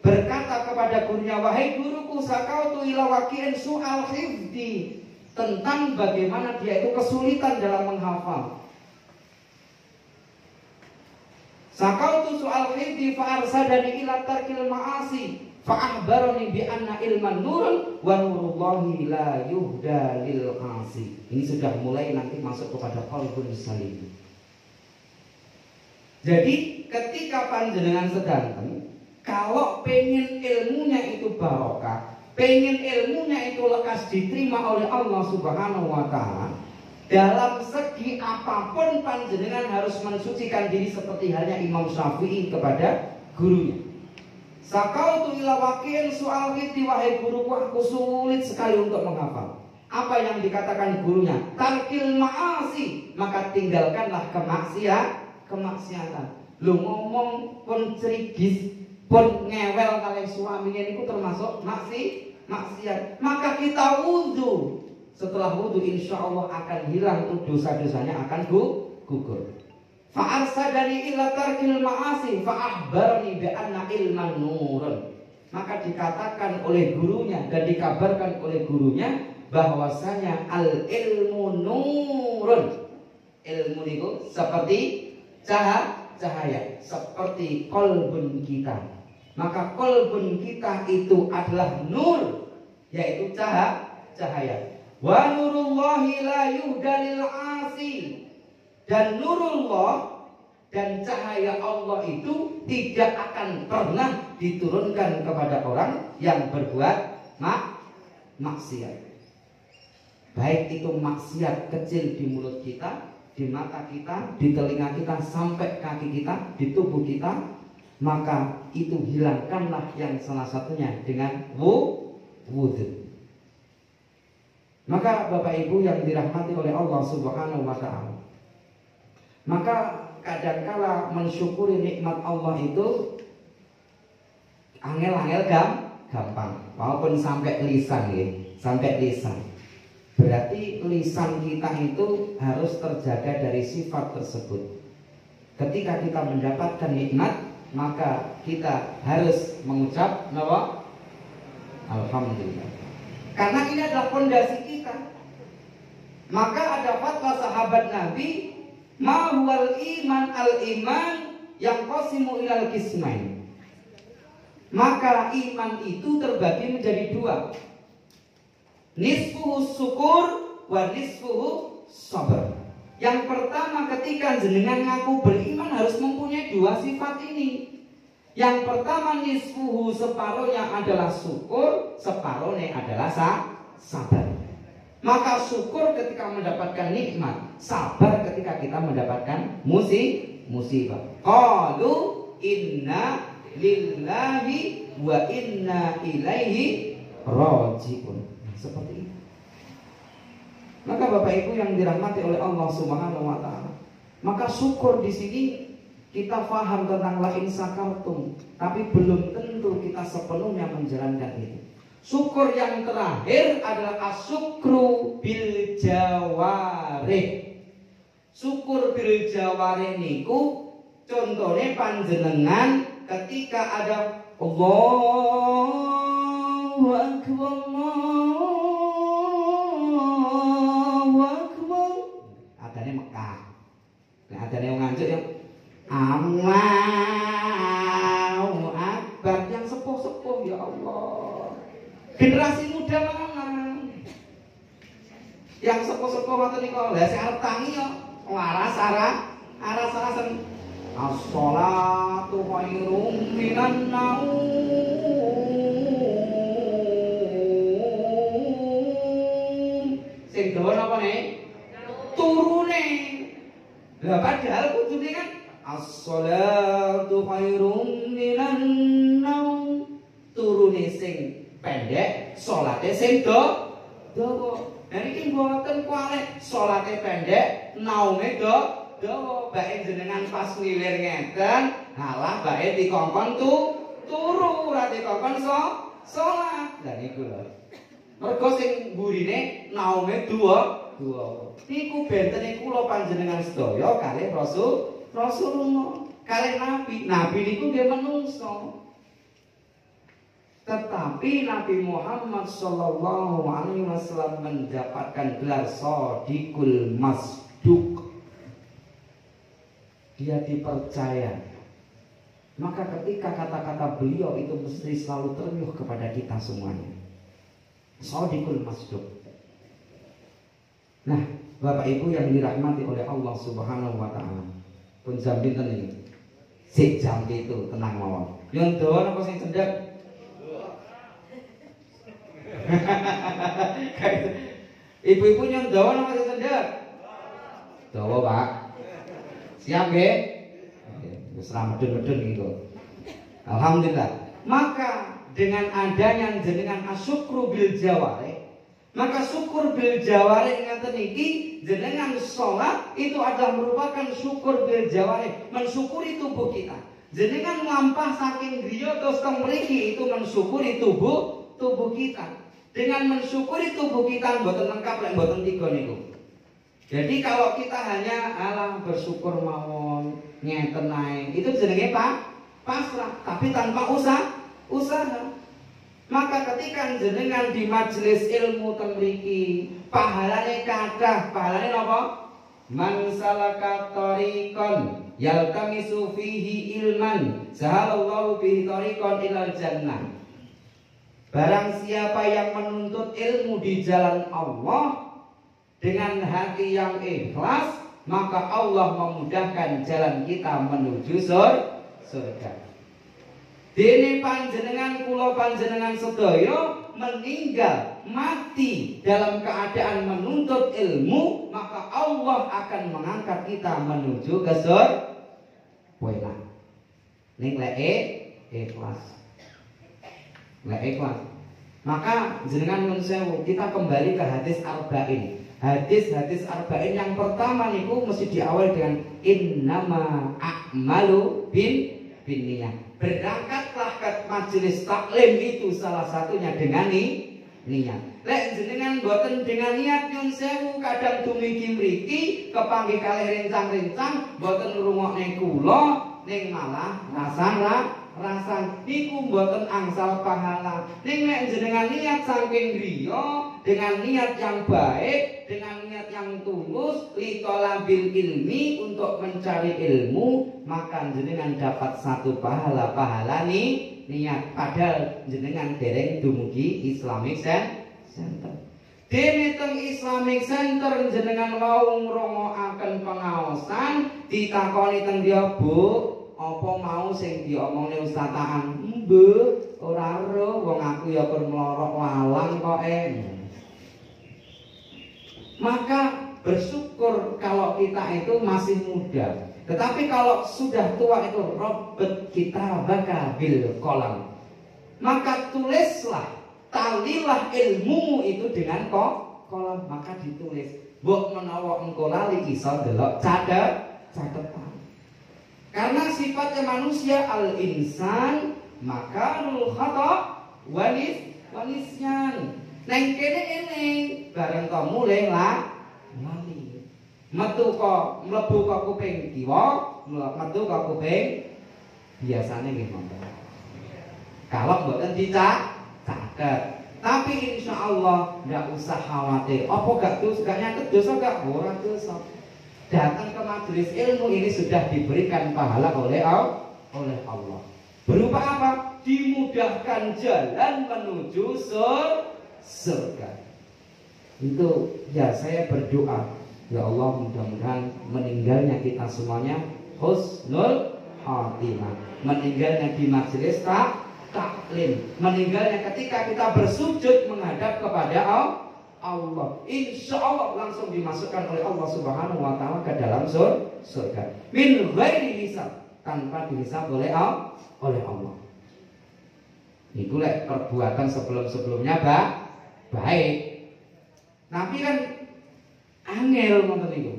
Speaker 3: berkata kepada gurunya, wahai guruku, sakautu ila waqi'in su'al hifdi, tentang bagaimana dia itu kesulitan dalam menghafal. Sakautu su'al hifdi fa'arsadani ila tarkil ma'asi fa'ahbarani bi anna ilman nurun wa nurullahi la yuhda lil qasi. Ini sudah mulai nanti masuk kepada qalbun salim. Jadi ketika panjenengan sedanten, kalau pengen ilmunya itu barokah, pengen ilmunya itu lekas diterima oleh Allah Subhanahu wa ta'ala, dalam segi apapun panjenengan harus mensucikan diri seperti halnya Imam Syafi'i kepada gurunya. Sakautu ila waqi'in su'al hifdi, wahai guruku, aku sulit sekali untuk menghafal. Apa yang dikatakan gurunya? Tarkil ma'asi, maka tinggalkanlah kemaksiatan. Lu ngomong pun cerigis, pun ngewel kali suaminya itu termasuk maksiat. Maka kita wudhu. Setelah wudhu insya Allah akan hilang tuh dosa-dosanya, akan gugur. Fa'arsadani ila tarkil ma'asi fa'ahbarni bi'anna ilman nurun. Maka dikatakan oleh gurunya dan dikabarkan oleh gurunya bahwasanya al ilmu nurun. Ilmu itu seperti cahaya, seperti kolbun kita. Maka kolbun kita itu adalah nur, yaitu cahaya. Wa nurullahi la yuhdalil asi, dan nurullah dan cahaya Allah itu tidak akan pernah diturunkan kepada orang yang berbuat maksiat. Baik itu maksiat kecil di mulut kita, di mata kita, di telinga kita, sampai kaki kita, di tubuh kita, maka itu hilangkanlah yang salah satunya dengan wudhu. Maka Bapak Ibu yang dirahmati oleh Allah Subhanahu wa ta'ala, maka kadangkala mensyukuri nikmat Allah itu angel-angel gampang, walaupun sampai lisan ya, sampai lisan. Berarti lisan kita itu harus terjaga dari sifat tersebut. Ketika kita mendapatkan nikmat, maka kita harus mengucap alhamdulillah. Karena ini adalah fondasi kita. Maka ada fatwa sahabat Nabi, ma huwal iman al-iman yang qasimu ilal qismain. Maka iman itu terbagi menjadi dua. Nisfuhu syukur wa nisfuhu sabar. Yang pertama, ketika jenengan ngaku beriman harus mempunyai dua sifat ini. Yang pertama, nisfuhu, separuhnya adalah syukur, separuhnya adalah sabar. Maka syukur ketika mendapatkan nikmat, sabar ketika kita mendapatkan musibah. Qalu inna lillahi wa inna ilaihi raji'un. Seperti itu. Maka Bapak Ibu yang dirahmati oleh Allah Subhanahu wa ta'ala, maka syukur di sini kita faham tentang la in sakartum, tapi belum tentu kita sepenuhnya menjalankan itu. Syukur yang terakhir adalah asyukru bil jawarih. Syukur bil jawarih niku contohnya panjenengan ketika ada Allahu akbar, Allahu akbar, adane Mekah. Nek adane wong nganjuk ya Allahu akbar, yang sepuh-sepuh ya Allah. Generasi muda mana? Yang sepuh-sepuh waktu niku lha sing arep tangi yo aras-arasen. As-sholatu khairum minan naum. Sing dawa napa nih? Turune. Lah padahal kudune kan as-sholatu khairum minan naum. Turune sing pendek, salate sing dawa. Nah iki mboten kualik, salate pendek, naume dawa. Bae jenengan pas ngilir ngeten, halah bae dikongkon turu, ora dikongkon salat. Lah niku lho. Mergo sing mburine naume dawa. Niku bentene kula panjenengan sedaya kalih Rasulullah, kalih Nabi. Nabi niku nggih menungso. Tetapi Nabi Muhammad Shallallahu Alaihi Wasallam mendapatkan gelar Shadiqul Masduq. Dia dipercaya. Maka ketika kata-kata beliau itu mesti selalu terenyuh kepada kita semuanya. Shadiqul Masduq. Nah, Bapak Ibu yang dirahmati oleh Allah Subhanahu wa taala. Pun jam pinten iki? Sik jam itu tenang mawon. Yang dawa napa sing cendhek? Ibu-ibu yang dawa napa sing cendhek? Dawa, Pak. Siap nggih? Wis ra medun-medun gitu. Alhamdulillah. Maka dengan adanya jenengan asyukru bil jawarih, maka syukur bil jawarih ngaten iki jenengan sholat itu adalah merupakan syukur bil jawarih, mensyukuri tubuh kita. Jenengan lampah saking griya terus teng mriki itu mensyukuri tubuh kita. Dengan mensyukuri tubuh kita mboten lengkap lek mboten tiga niku. Jadi kalau kita hanya bersyukur mawon ngeten ae, itu jenenge pasrah, tapi tanpa usaha. Maka ketika jenengan di majelis ilmu teng mriki, pahalane kathah. Pahalane napa? Man salaka tariqan yaltamisu fihi ilman, sahalallahu bihi tariqan ilal jannah. Barang siapa yang menuntut ilmu di jalan Allah dengan hati yang ikhlas, maka Allah memudahkan jalan kita menuju surga. Dene panjenengan kula panjenengan sedaya meninggal mati dalam keadaan menuntut ilmu, maka Allah akan mengangkat kita menuju ke surga. Ning lek ikhlas. Maka jenengan nun sewu, kita kembali ke hadis arba'in. Hadis arba'in yang pertama niku mesti diawali dengan innama a'malu bin niat. Berangkatlah ke majelis taklim itu salah satunya dengan niat. Lek jenengan boten dengan niat nyun sewu, kadang dumugi mriki kepanggih kalih rencang-rencang boten ngrungokne kula ning malah rasan niku mboten angsal pahala. Ning nek jenengan niat saking griya, dengan niat yang baik, dengan niat yang tulus, litolabil ilmi, untuk mencari ilmu, maka jenengan dapat satu pahala niat. Padahal jenengan dereng dumugi Islamic Center. Dene teng Islamic Center jenengan wau ngrungokaken pengaosan, ditakoni teng dia, Bu, apa mau sing diomongne Ustaz Aan? Mbah, ora ero, wong aku ya kur mlorok walang kok Maka bersyukur kalau kita itu masih muda. Tetapi kalau sudah tua itu robet kita bakal bil kolam. Maka tulislah, talilah ilmu itu dengan kolam. Maka ditulis. Mbok menawa engko lali iso delok catetan. Karena sifatnya manusia al-insan maka nul khata wanisyan. Neng kene ini bareng to mulai lali. Metu kok mlebu kok kuping kiwa, metu kok kuping biasane nggih monggo. Kalau mboten dicatet. Tapi insya Allah nggak usah khawatir. Apa gak nyatet dosa gak? Ora dosa. Datang ke majelis ilmu ini sudah diberikan pahala oleh Allah. Berupa apa? Dimudahkan jalan menuju surga. Itu ya, saya berdoa, ya Allah, mudah-mudahan meninggalnya kita semuanya husnul khatimah. Meninggalnya di majelis taklim, meninggalnya ketika kita bersujud menghadap kepada Allah, insya Allah langsung dimasukkan oleh Allah Subhanahu wa taala ke dalam surga. Min ghairi hisab, tanpa dihisab oleh Allah. Itu lek perbuatan sebelum-sebelumnya baik. Tapi kan angel ngoten niku.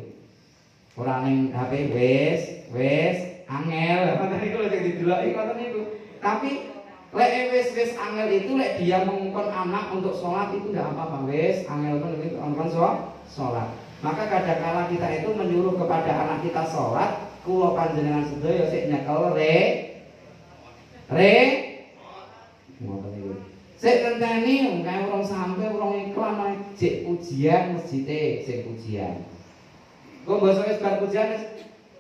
Speaker 3: Ora ning HP wis angel. Ngoten niku lek dideloki ngoten niku. Tapi lek wis angel itu lek dia mengungkon anak untuk sholat itu tidak apa-apa. Wis angel itu mengungkon sholat. Maka kadang-kala kita itu menyuruh kepada anak kita sholat, kula panjenengan sedaya sik nyekel re ngoten niku. Sik ngenteni kae urung sampe urung iklan ae jek pujian masjide sing pujian. Kok basa wis bar pujian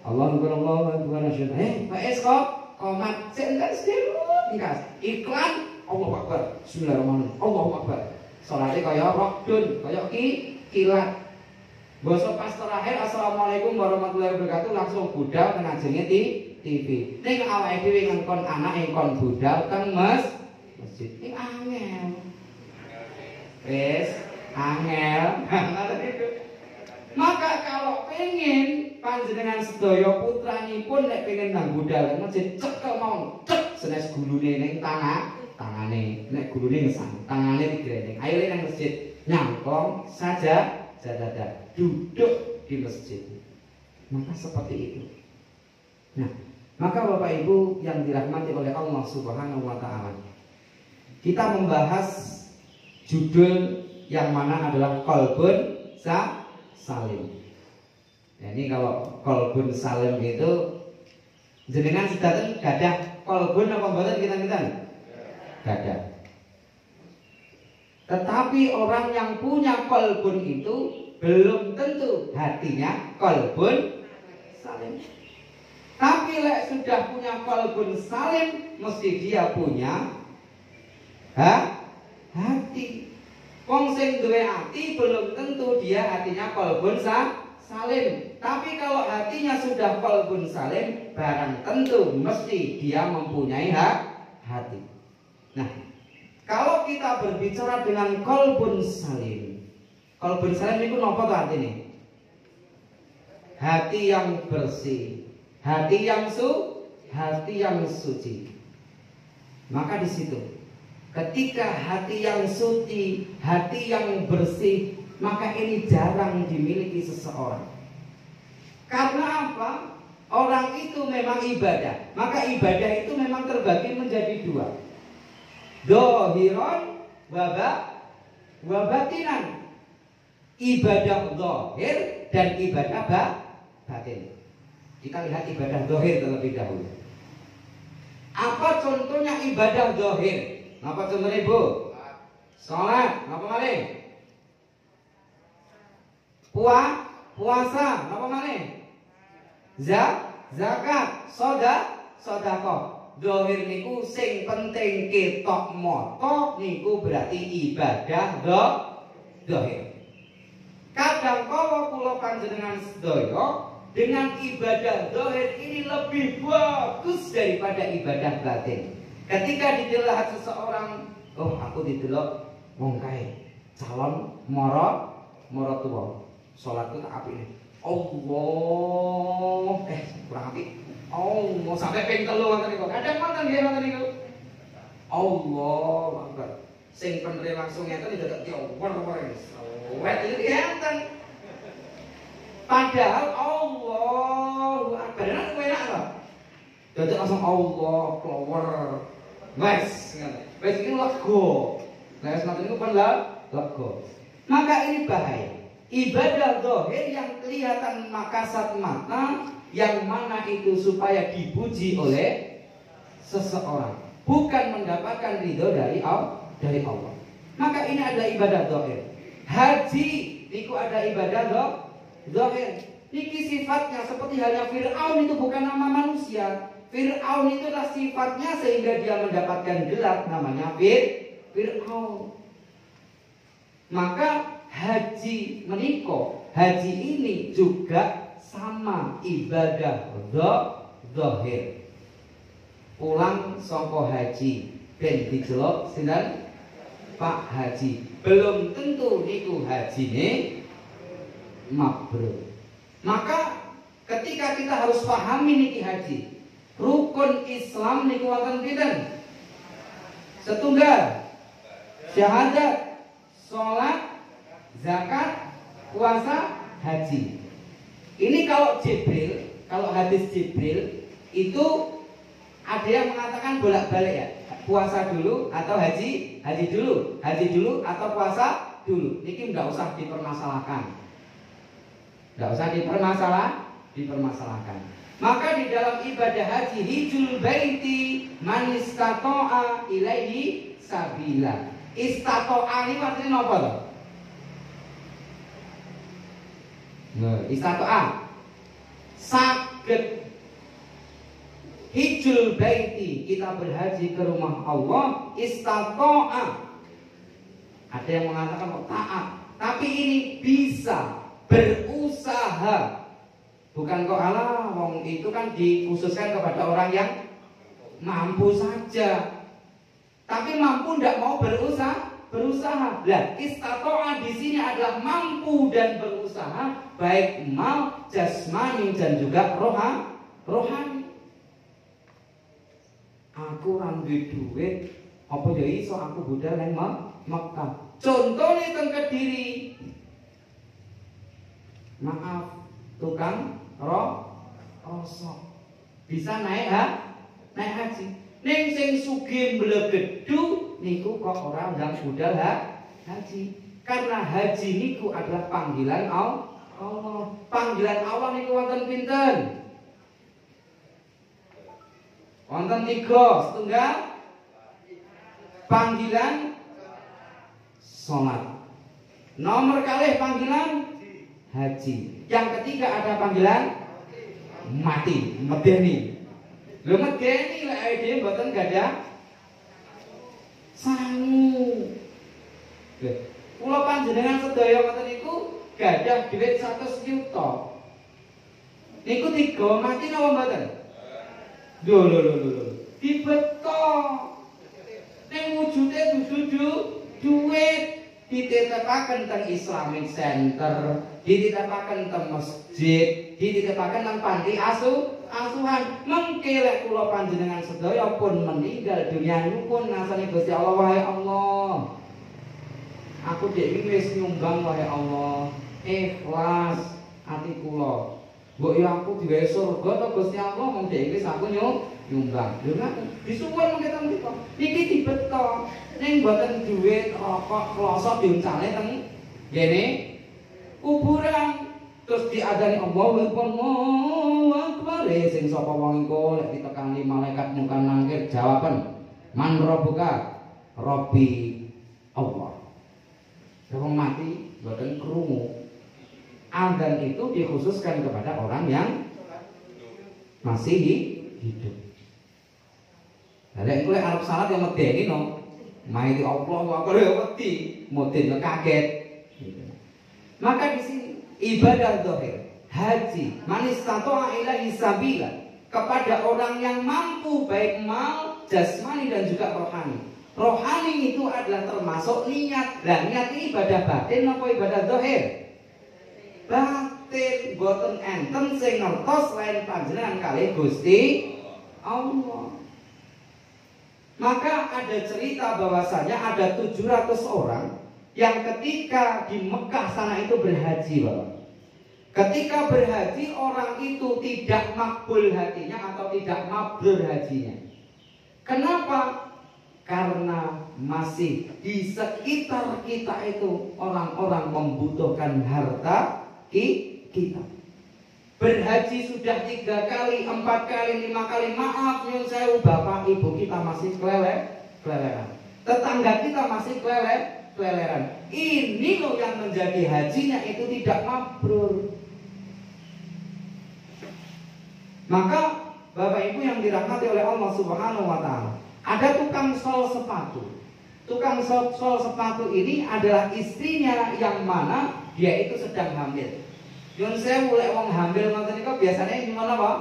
Speaker 3: Allahu Akbar asyhadu. Pak Es kok komat sik entek sedherek iklan Allahu Akbar. Bismillahirrahmanirrahim. Allahu Akbar. Salate kaya rohdun, kaya kilat. Basa pas terakhir assalamualaikum warahmatullahi wabarakatuh langsung budal teng ajenge TV. Ning awake dhewe ngengkon anak engkon budal teng masjid. Ini angel. Wes, angel. Maka kalau pengen panjenengan sedaya putranipun nek pengen nang budal teng masjid cekel mawon, cek senes gulune ning tangane. Nek gulune ngesang, tangane digrendeng. Ayo nang masjid, nyangkong saja sajadah, duduk di masjid. Maka seperti itu. Nah, maka Bapak Ibu yang dirahmati oleh Allah Subhanahu wa taala. Kita membahas judul yang mana adalah qalbun salim. Ya, ini kalau qalbun salim itu jenengan sedaten gadah qalbun apa mboten kita-kita? Gadah. Tetapi orang yang punya qalbun itu belum tentu hatinya qalbun salim. Tapi lek sudah punya qalbun salim, mesti dia punya hati. Wong sing duwe hati belum tentu dia hatinya qalbun salim. Tapi kalau hatinya sudah qalbun salim, barang tentu mesti dia mempunyai hati. Nah, kalau kita berbicara dengan qalbun salim itu napa to artine? Hati yang bersih, hati yang suci. Maka di situ ketika hati yang suci, hati yang bersih, maka ini jarang dimiliki seseorang. Karena apa? Orang itu memang ibadah. Maka ibadah itu memang terbagi menjadi dua. Dohiron wabatinan. Ibadah dohir dan ibadah batin. Kita lihat ibadah dohir terlebih dahulu. Apa contohnya ibadah dohir? Apa contohnya Bu? Sholat, apa malih? Puasa, apa malih? Zakat, sedekah. Dohir niku sing penting ketok moto niku berarti ibadah dohir. Kadang kala kula panjenengan sedaya dengan ibadah dohir ini lebih bagus daripada ibadah batin. Ketika dilihat seseorang, oh aku didelok wong kae calon mara tuwa. Salatku tak apik. Allah, kurang apik. Allah sampai ping 3 ngoten niku. Kadang ngoten nggih ngoten niku. Allah Akbar. Sing bener langsung ngeten dadak diomper-omper. Wet iki enten. Padahal Allahu Akbar nek enak to. Dadak langsung Allah keluar. Wes iki lega. Nek wis ngoten niku pun lega. Maka ini bahaya. Ibadah zahir yang kelihatan kasat mata, yang mana itu supaya dipuji oleh seseorang, bukan mendapatkan ridho dari Allah. Maka ini adalah ibadah zahir. Haji niku ada ibadah zahir. Niki sifatnya seperti halnya Fir'aun, itu bukan nama manusia. Fir'aun itulah sifatnya sehingga dia mendapatkan gelar namanya Fir'aun. Maka haji meniko, haji ini juga sama ibadah zahir. Pulang saka haji ben dijelok sinten Pak Haji, belum tentu niku hajine mabrur. Maka ketika kita harus pahami niki haji, rukun Islam niku wonten pinten? Setunggal, syahadat, sholat, zakat, puasa, haji. Ini kalau hadis Jibril itu ada yang mengatakan bolak-balik ya. Puasa dulu atau haji dulu atau puasa dulu. Niki enggak usah dipermasalahkan. dipermasalahkan. Maka di dalam ibadah haji hijul baiti man istata'a ilaihi sabila. Istata'a ini artinya apa loh? Istata'a saged hijul baiti, kita berhaji ke rumah Allah. Istata'a, ada yang mengatakan kok taat, tapi ini bisa berusaha. Bukan kok alah wong itu kan dikhususkan kepada orang yang mampu saja. Tapi mampu tidak mau berusaha. Lah, istata'a di sini adalah mampu dan berusaha, baik mal, jasmani dan juga rohani. Aku rambi duit, apa ya iso aku budal nang Mekah. Contohnya teng Kediri. Maaf, tukang rosok bisa naik haji. Ning sing sugih mblegedu niku kok ora ndang budal haji. Karena haji niku adalah panggilan Allah. Panggilan Allah niku wonten pinten? Wonten 3, setunggal panggilan salat. Nomor kalih panggilan haji. Yang ketiga ada panggilan mati, medeni. Lho medeni lek dhewe mboten gadah sangu. Lho, kula panjenengan sedaya ngoten niku gadah dhuwit 100 juta. Niku 3 mati napa mboten? Lho. Dibetok. Ning wujude dudu duit. Dititepaken teng Islamic Center, dititepaken teng masjid, dititepaken teng panti asuhan. Mengke lek kula panjenengan sedaya pun meninggal dunia pun ngasane Gusti Allah, wahai Allah, aku dek iki wis nyumbang wahai Allah, ikhlas ati kula. Mbok ya aku diwehe surga to Gusti Allah, wong dek iki wis aku nyumbang. Lho nek disuwun mengke teng mriku. Niki dibetok. Ning mboten duit rokok kloso diuncale teng kene kuburan. Terus diadani Allahu Akbar. Sing sapa wong iku lek ditekani malaikat muka nangkir jawaban man rabbuka? Rabbi Allah. Wong mati mboten krungu. Adzan itu dikhususkan kepada orang yang masih hidup. Lek kowe arep salat yang medeni no. Maiti Allah akbar ya wedi, mudin kaget. Maka di sini ibadah zahir haji manistato'a ilaihi sabila, kepada orang yang mampu baik mal, jasmani dan juga rohani. Rohani itu adalah termasuk niat. Dan niat ini ibadah batin apa ibadah zahir? Batin. Boten enten sing ngertos lain panjenengan kali Gusti Allah. Maka ada cerita bahwasanya ada 700 orang yang ketika di Mekah sana itu berhaji, Bapak. Ketika berhaji orang itu tidak makbul hatinya atau tidak mabrur hajinya. Kenapa? Karena masih di sekitar kita itu orang-orang membutuhkan harta kita. Berhaji sudah 3 kali, 4 kali, 5 kali. Maaf nyun sewu, bapak ibu kita masih keleleran. Tetangga kita masih keleleran. Ini loh yang menjadi hajinya itu tidak mabrur. Maka bapak ibu yang dirahmati oleh Allah Subhanahu wa ta'ala, ada tukang sol sepatu. Tukang sol sepatu ini adalah istrinya yang mana dia itu sedang hamil. Yun sewu lek wong hamil ngoten niku biasane gimana, Pak?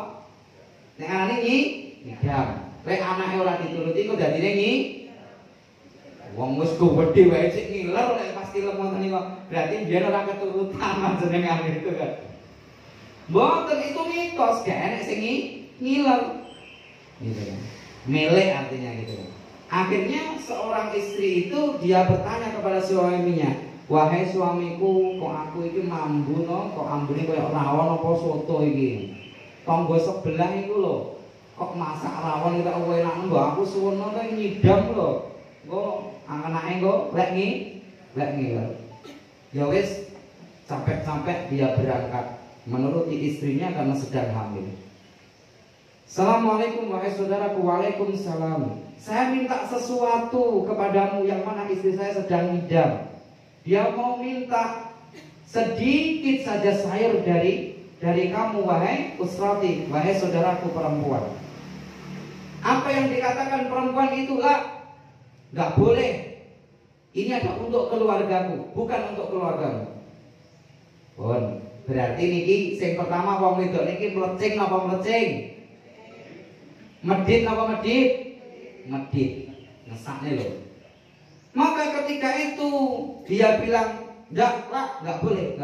Speaker 3: Nek anake ngidam. Lek anake ora dituruti kok dadine wong wis gede wae sik ngiler lek pasti lemon niku. Berarti biyen ora keturutan jenengan itu kan. Mboten itu mitos, gak enek sing ngiler. Gitu kan. Melek artinya gitu kan. Akhirnya seorang istri itu dia bertanya kepada suaminya, wahai suamiku, kok aku iki mambu no, kok ambune koyo rawon apa soto iki. Tangga sebelah iku lho, kok masak rawon iki tak enak mbok aku suwono to nyidam lho. Engko anake engko lek ngiler. Ya wis, sampai dia berangkat menuruti istrinya karena sedang hamil. Assalamualaikum wahai saudaraku. Waalaikumsalam. Saya minta sesuatu kepadamu yang mana istri saya sedang ngidam. Dia mau minta sedikit saja sayur dari kamu wahai usrati, wahai saudaraku perempuan. Apa yang dikatakan perempuan itulah nggak boleh. Ini ada untuk keluargaku, bukan untuk keluargamu. Pun berarti niki sing pertama wong wedok niki melecing apa melecing? Medit apa medit? Medit. Ngesakne lho. Maka ketika itu dia bilang, enggak boleh.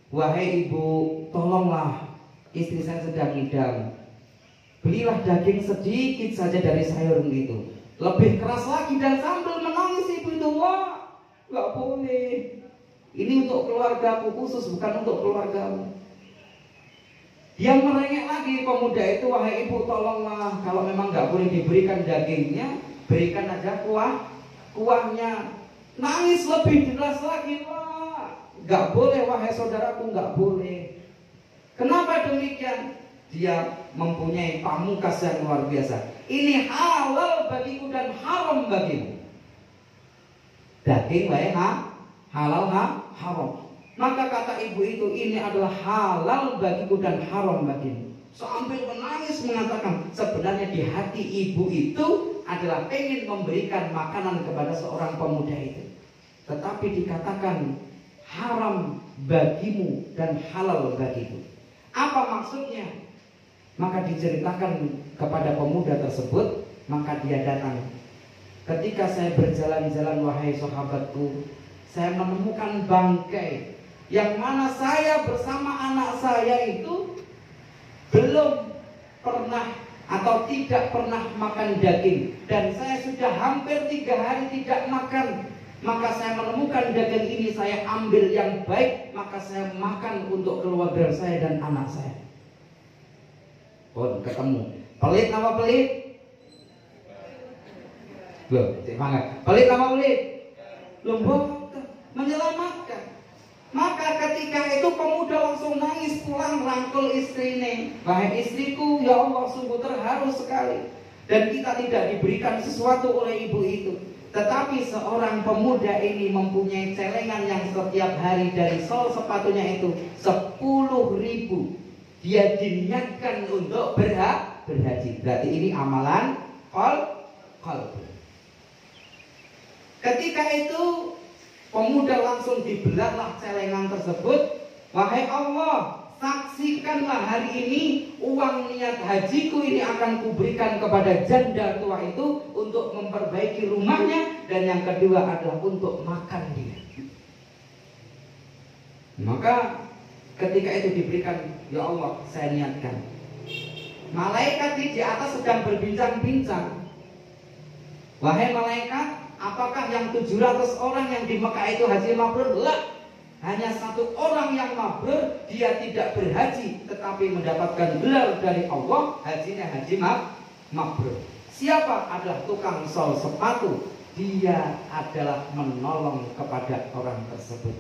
Speaker 3: Wahai ibu, tolonglah istri saya sedang ngidam. Belilah daging sedikit saja dari sayur itu. Lebih keras lagi dan sambil menangis ibu itu, wah, enggak boleh. Ini untuk keluargaku khusus, bukan untuk keluargamu. Dia merengek lagi pemuda itu, wahai ibu tolonglah, kalau memang nggak boleh diberikan dagingnya, berikan aja kuahnya. Nangis lebih deras lagi, wah, nggak boleh wahai saudaraku, nggak boleh. Kenapa demikian? Dia mempunyai pamungkas yang luar biasa. Ini halal bagiku dan haram bagimu. Daging wae halal haram. Maka kata ibu itu, ini adalah halal bagiku dan haram bagimu. Sambil menangis mengatakan, sebenarnya di hati ibu itu adalah ingin memberikan makanan kepada seorang pemuda itu. Tetapi dikatakan haram bagimu dan halal bagiku. Apa maksudnya? Maka diceritakan kepada pemuda tersebut, maka dia datang. Ketika saya berjalan-jalan wahai sahabatku, saya menemukan bangkai yang mana saya bersama anak saya itu belum pernah atau tidak pernah makan daging, dan saya sudah hampir 3 hari tidak makan. Maka saya menemukan daging ini, saya ambil yang baik, maka saya makan untuk keluarga saya dan anak saya. Oh, ketemu. Pelit nama pelit? Loh, semangat. Pelit nama pelit? Lombok menyelamatkan. Maka ketika itu pemuda langsung nangis pulang rangkul istrinya. Wahai istriku, ya Allah, sungguh terharu sekali. Dan kita tidak diberikan sesuatu oleh ibu itu. Tetapi seorang pemuda ini mempunyai celengan yang setiap hari dari sol sepatunya itu 10.000. Dia diniatkan untuk berhaji. Berarti ini amalan qalb. Ketika itu pemuda langsung dibelatlah celengan tersebut. Wahai Allah, saksikanlah hari ini uang niat hajiku ini akan kuberikan kepada janda tua itu untuk memperbaiki rumahnya, dan yang kedua adalah untuk makan dia. Maka ketika itu diberikan, ya Allah, saya niatkan. Malaikat di atas sedang berbincang-bincang. Wahai malaikat, apakah yang 700 orang yang di Mekah itu haji mabrur? Lah, hanya 1 orang yang mabrur, dia tidak berhaji tetapi mendapatkan gelar dari Allah, hajinya haji mabrur. Siapa? Adalah tukang sol sepatu. Dia adalah menolong kepada orang tersebut.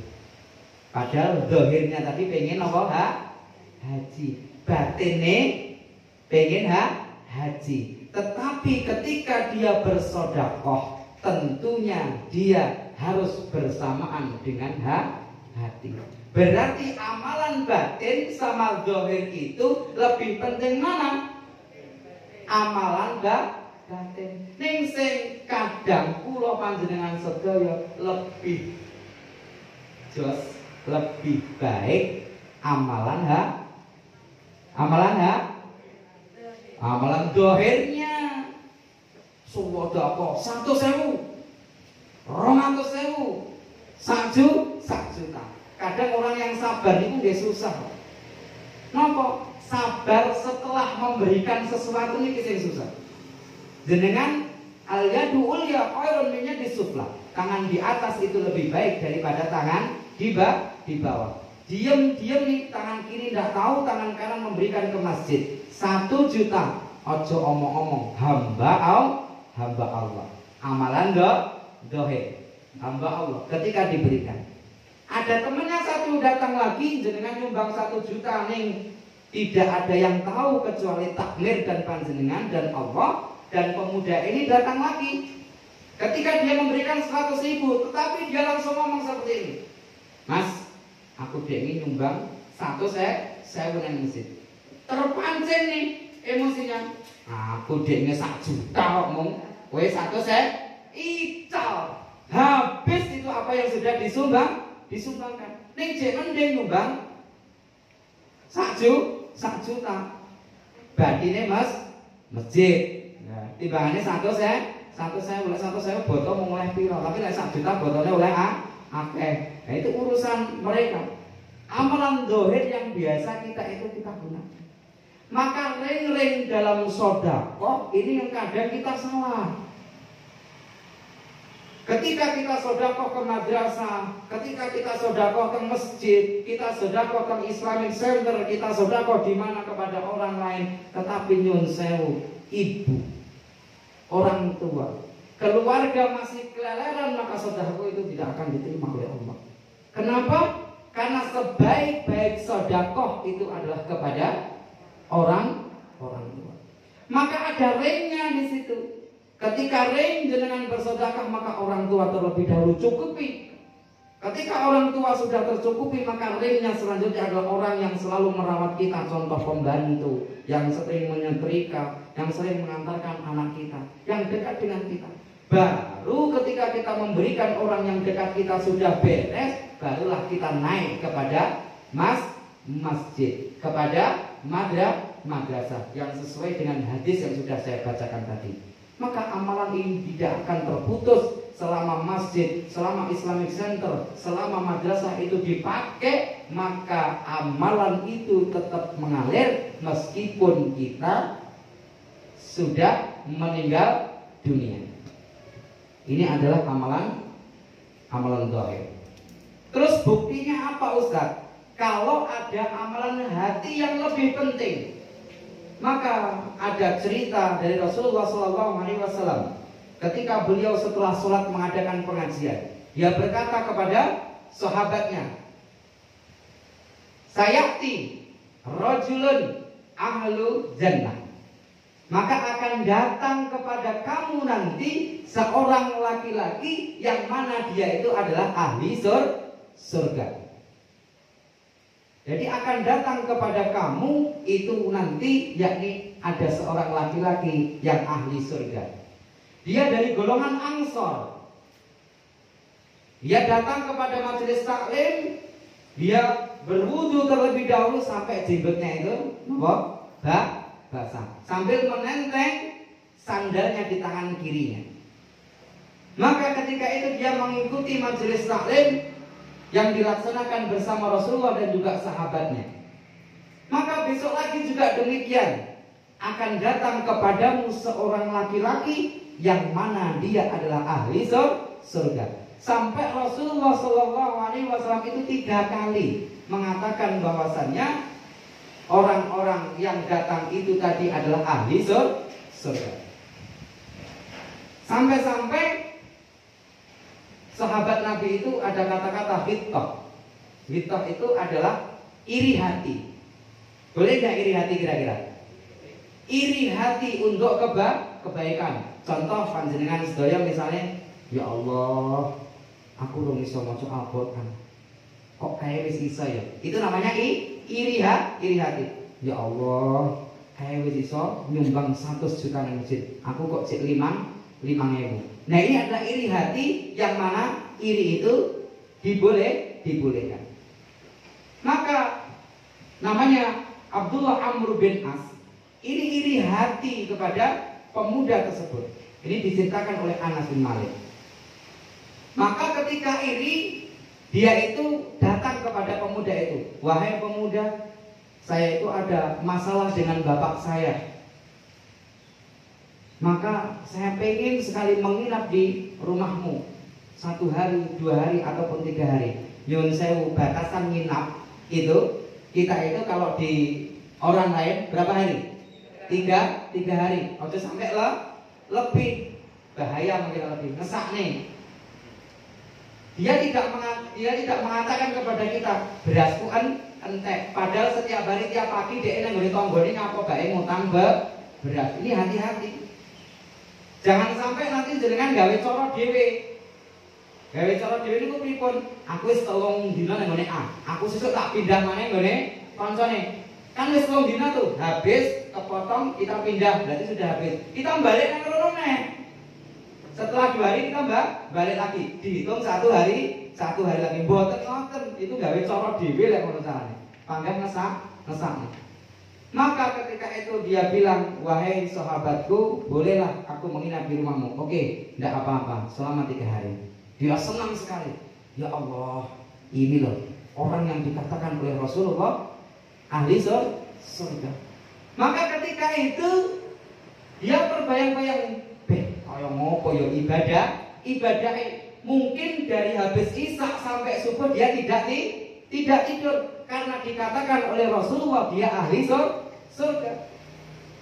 Speaker 3: Padahal zahirnya tadi pengen apa? Haji. Batinnya pengen haji. Tetapi ketika dia bersedekah, tentunya dia harus bersamaan dengan hati. Berarti amalan batin sama zahir itu lebih penting mana? Amalan batin. Ning sing kadang kula panjenengan sedaya lebih jos, lebih baik amalan zahirnya. Suwadaka 100.000, 200.000, 1 juta. Kadang orang yang sabar itu nggih susah. Napa? Sabar setelah memberikan sesuatu ini sing susah. Jenengan al-yadu ulya khairun min yadis sufla. Tangan di atas itu lebih baik daripada tangan di bawah. Diam-diam nih, tangan kiri tidak tahu, tangan kanan memberikan ke masjid 1 juta. Ojo omong-omong, hamba Allah. Amalan dohir, hamba Allah ketika diberikan. Ada temennya satu datang lagi jenengan nyumbang 1 juta ning tidak ada yang tahu kecuali takmir dan panjenengan dan Allah, dan pemuda ini datang lagi. Ketika dia memberikan 100.000, tetapi dia langsung ngomong seperti ini, Mas, aku ingin nyumbang 100 saya nang masjid. Terpancing nih emosinya. Aku ingin 1 juta ngomong, kowe 100 ical. Habis itu apa yang sudah disumbangkan. Ning jek mending nyumbang 1 juta. Badine Mas masjid. Nah, timbangane 100 saya botol mau oleh piro, tapi nek 1 juta botolnya oleh akeh. Nah, itu urusan mereka. Amalan dohir yang biasa kita gunakan. Maka ring-ring dalam sedekah ini yang kadang kita salah. Ketika kita sedekah ke madrasah, ketika kita sedekah ke masjid, kita sedekah ke Islamic Center, kita sedekah di mana kepada orang lain, tetapi nyun sewu, ibu, orang tua, keluarga masih keleleran, maka sedekah itu tidak akan diterima oleh Allah. Kenapa? Karena sebaik-baik sedekah itu adalah kepada orang tua. Maka ada ringnya di situ. Ketika ring jenengan bersedekah, maka orang tua terlebih dahulu cukupi. Ketika orang tua sudah tercukupi, maka ringnya selanjutnya adalah orang yang selalu merawat kita, contoh pembantu, yang sering menyetrika, yang sering mengantarkan anak kita, yang dekat dengan kita. Baru ketika kita memberikan orang yang dekat kita sudah beres, barulah kita naik kepada masjid, kepada madrasah yang sesuai dengan hadis yang sudah saya bacakan tadi. Maka amalan ini tidak akan terputus selama masjid, selama Islamic Center, selama madrasah itu dipakai, maka amalan itu tetap mengalir meskipun kita sudah meninggal dunia. Ini adalah amalan zahir. Terus buktinya apa Ustaz? Kalau ada amalan hati yang lebih penting, maka ada cerita dari Rasulullah SAW ketika beliau setelah sholat mengadakan pengajian, dia berkata kepada sahabatnya, sayati rajulun ahlu jannah, maka akan datang kepada kamu nanti seorang laki-laki yang mana dia itu adalah ahli surga. Jadi akan datang kepada kamu itu nanti, yakni ada seorang laki-laki yang ahli surga. Dia dari golongan Ansor. Dia datang kepada majelis taklim, dia berwudu terlebih dahulu sampai jenggotnya itu basah, sambil menenteng sandalnya di tangan kirinya. Maka ketika itu dia mengikuti majelis taklim yang dilaksanakan bersama Rasulullah dan juga sahabatnya. Maka besok lagi juga demikian, akan datang kepadamu seorang laki-laki yang mana dia adalah ahli surga. Sampai Rasulullah SAW itu 3 kali mengatakan bahwasannya orang-orang yang datang itu tadi adalah ahli surga. Sampai-sampai sahabat Nabi itu ada kata-kata hittah. Hittah itu adalah iri hati. Boleh gak iri hati kira-kira? Iri hati untuk kebaikan. Contoh panjenengan sedaya misalnya, ya Allah, aku belum bisa maca Al-Qur'an. Kok kayak wis iso ya? Itu namanya iri hati. Ya Allah, kayak wis iso nyumbang 100 juta nang masjid. Aku kok cek 5.000. Nah ini adalah iri hati yang mana iri itu dibolehkan. Maka namanya Abdullah Amr bin As. Ini iri hati kepada pemuda tersebut. Ini diceritakan oleh Anas bin Malik. Maka ketika iri, dia itu datang kepada pemuda itu. Wahai pemuda, saya itu ada masalah dengan bapak saya. Maka saya pengen sekali menginap di rumahmu 1 hari, 2 hari, ataupun 3 hari. Nyun sewu, batasan nginap itu, kita itu kalau di orang lain berapa hari? 3 hari. Ojo sampai lebih bahaya, mungkin lebih ngesak nih. Dia tidak mengatakan kepada kita berasku entek. Padahal setiap hari tiap pagi dia nang tonggone ngapa bae ngutang beras. Ini hati-hati. Jangan sampai nanti jenengan gawe cara dhewe. Gawe cara dhewe niku pripun? Aku wis 3 dina nang ngene A. Aku sesuk tak pindah maneh nggone kancane. Kan wis 3 dina tuh, habis kepotong kita pindah, berarti sudah habis. Kita balik nang rono neh. Setelah 2 hari kita balik lagi. Dihitung 1 hari lagi. Mboten ngoten, itu gawe cara dhewe lek ngono carane. Pangkat ngesak. Maka ketika itu dia bilang, wahai sahabatku, bolehlah aku menginap di rumahmu. Oke, tidak apa-apa, selama 3 hari. Dia senang sekali. Ya Allah, ini loh orang yang dikatakan oleh Rasulullah ahli surga. Maka ketika itu dia terbayang-bayang, kaya ngopo ya ibadah mungkin dari habis isya sampai subuh dia tidak tidur karena dikatakan oleh Rasulullah dia ahli surga.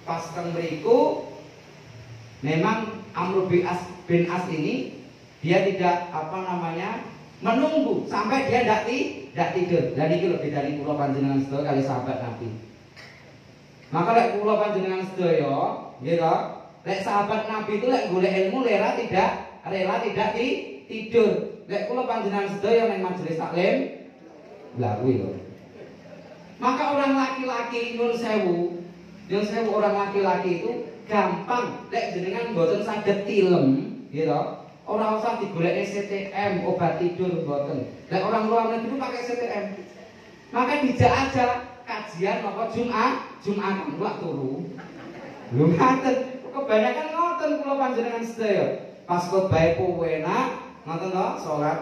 Speaker 3: Pas teng mriku memang Amr bin As ini dia tidak menunggu sampai dia tidak tidur. Dan iki lho bedane kula panjenengan sedaya kali sahabat Nabi. Maka lek kula panjenengan sedaya, nggih to, lek sahabat Nabi itu lek golek ilmu rela tidak tidur. Lek kula panjenengan sedaya nang majelis taklim, lha kuwi lho. Maka orang laki-laki nyun sewu orang laki-laki itu gampang lek jenengan mboten saged tilem, gitu. Ora usah digoleki CTM obat tidur mboten. Lek orang luar negeri pakai CTM. Maka dijak aja kajian apa Jumatan kula turu. Lho ngaten, kebanyakan ngoten kula panjenengan sedaya. Pas khotbah enak, ngoten to salat.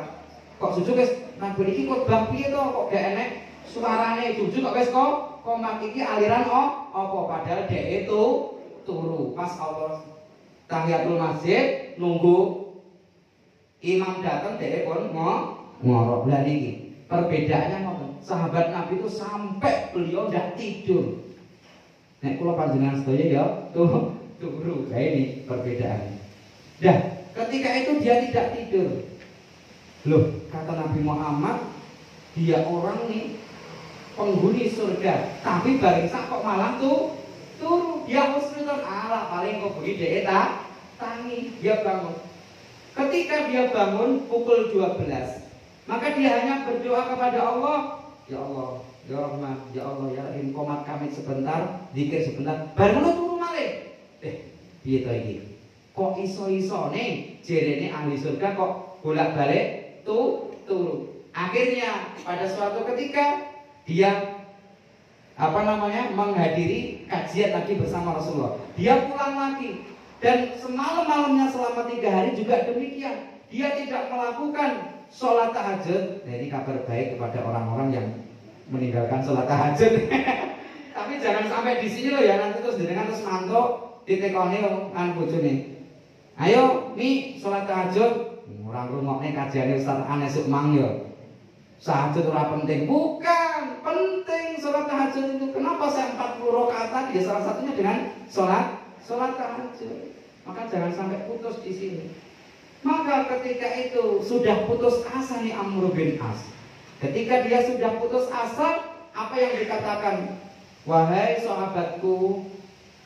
Speaker 3: Kok sujud wis nabi iki khotbah piye to kok gak enek suarane jujur kok wis kok komat iki aliran apa padahal dhek itu turu pas Allah tahiyatul masjid nunggu imam datang dhek pun ngorok. Lah niki perbedaannya ngoten. Sahabat Nabi itu sampai beliau ndak tidur. Nek kula panjenengan sedaya ya turu. Nah ini perbedaannya. Dah, ketika itu dia tidak tidur. Loh, kata Nabi Muhammad, dia orang nih penghuni surga, tapi bareng kok malam turu. Dia husnuzon ala paling kok begini dia tangi, dia bangun. Ketika dia bangun pukul 12, maka dia hanya berdoa kepada Allah, ya Allah, ya Rahman, ya Allah, ya Rahim, komat kami sebentar, zikir sebentar, baru turu malih. Piye to iki? Kok iso-iso nih jerene ahli surga kok bolak-balik turu. Akhirnya pada suatu ketika dia menghadiri kajian lagi bersama Rasulullah. Dia pulang lagi dan semalam-malamnya selama 3 hari juga demikian. Dia tidak melakukan sholat tahajud. Nah, ini kabar baik kepada orang-orang yang meninggalkan sholat tahajud. Tapi jangan sampai di sini loh ya, nanti terus terus mantuk ditekoni kan bojone. Ayo nih sholat tahajud. Orang rungokne kajiane Ustaz Anes Sukmang ya. Tahajud ora penting. Bukan, penting sholat tahajud itu. Kenapa saya 40 rakaat tadi? Ya salah satunya dengan sholat tahajud. Maka jangan sampai putus di sini. Maka ketika itu sudah putus asa nih Amr bin As. Ketika dia sudah putus asa, apa yang dikatakan? Wahai sahabatku,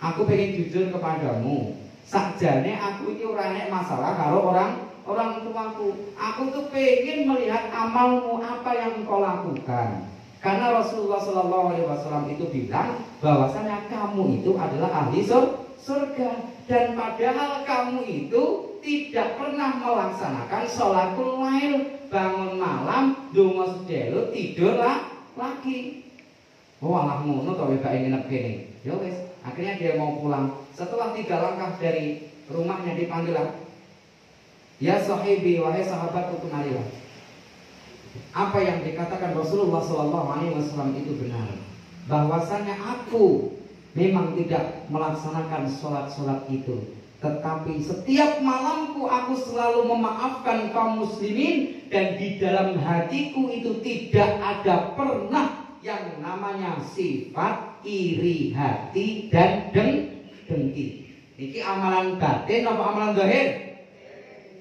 Speaker 3: aku pengen jujur kepadamu. Sakjane aku ini ora nek masalah karo orang tuaku. Aku tuh pengen melihat amalmu apa yang kau lakukan. Karena Rasulullah SAW itu bilang bahwasanya kamu itu adalah ahli surga. Dan padahal kamu itu tidak pernah melaksanakan sholatul lail, bangun malam, donga sedelu, tidur lagi. Oh alah ngono to wek nginep kene. Ya wis, akhirnya dia mau pulang. Setelah 3 langkah dari rumahnya dipanggil, ya sahibi, wahai sahabatku, kemarilah. Apa yang dikatakan Rasulullah SAW itu benar. Bahwasanya aku memang tidak melaksanakan sholat itu, tetapi setiap malamku aku selalu memaafkan kaum muslimin, dan di dalam hatiku itu tidak ada pernah yang namanya sifat iri hati dan dengki. Ini amalan batin apa amalan zahir?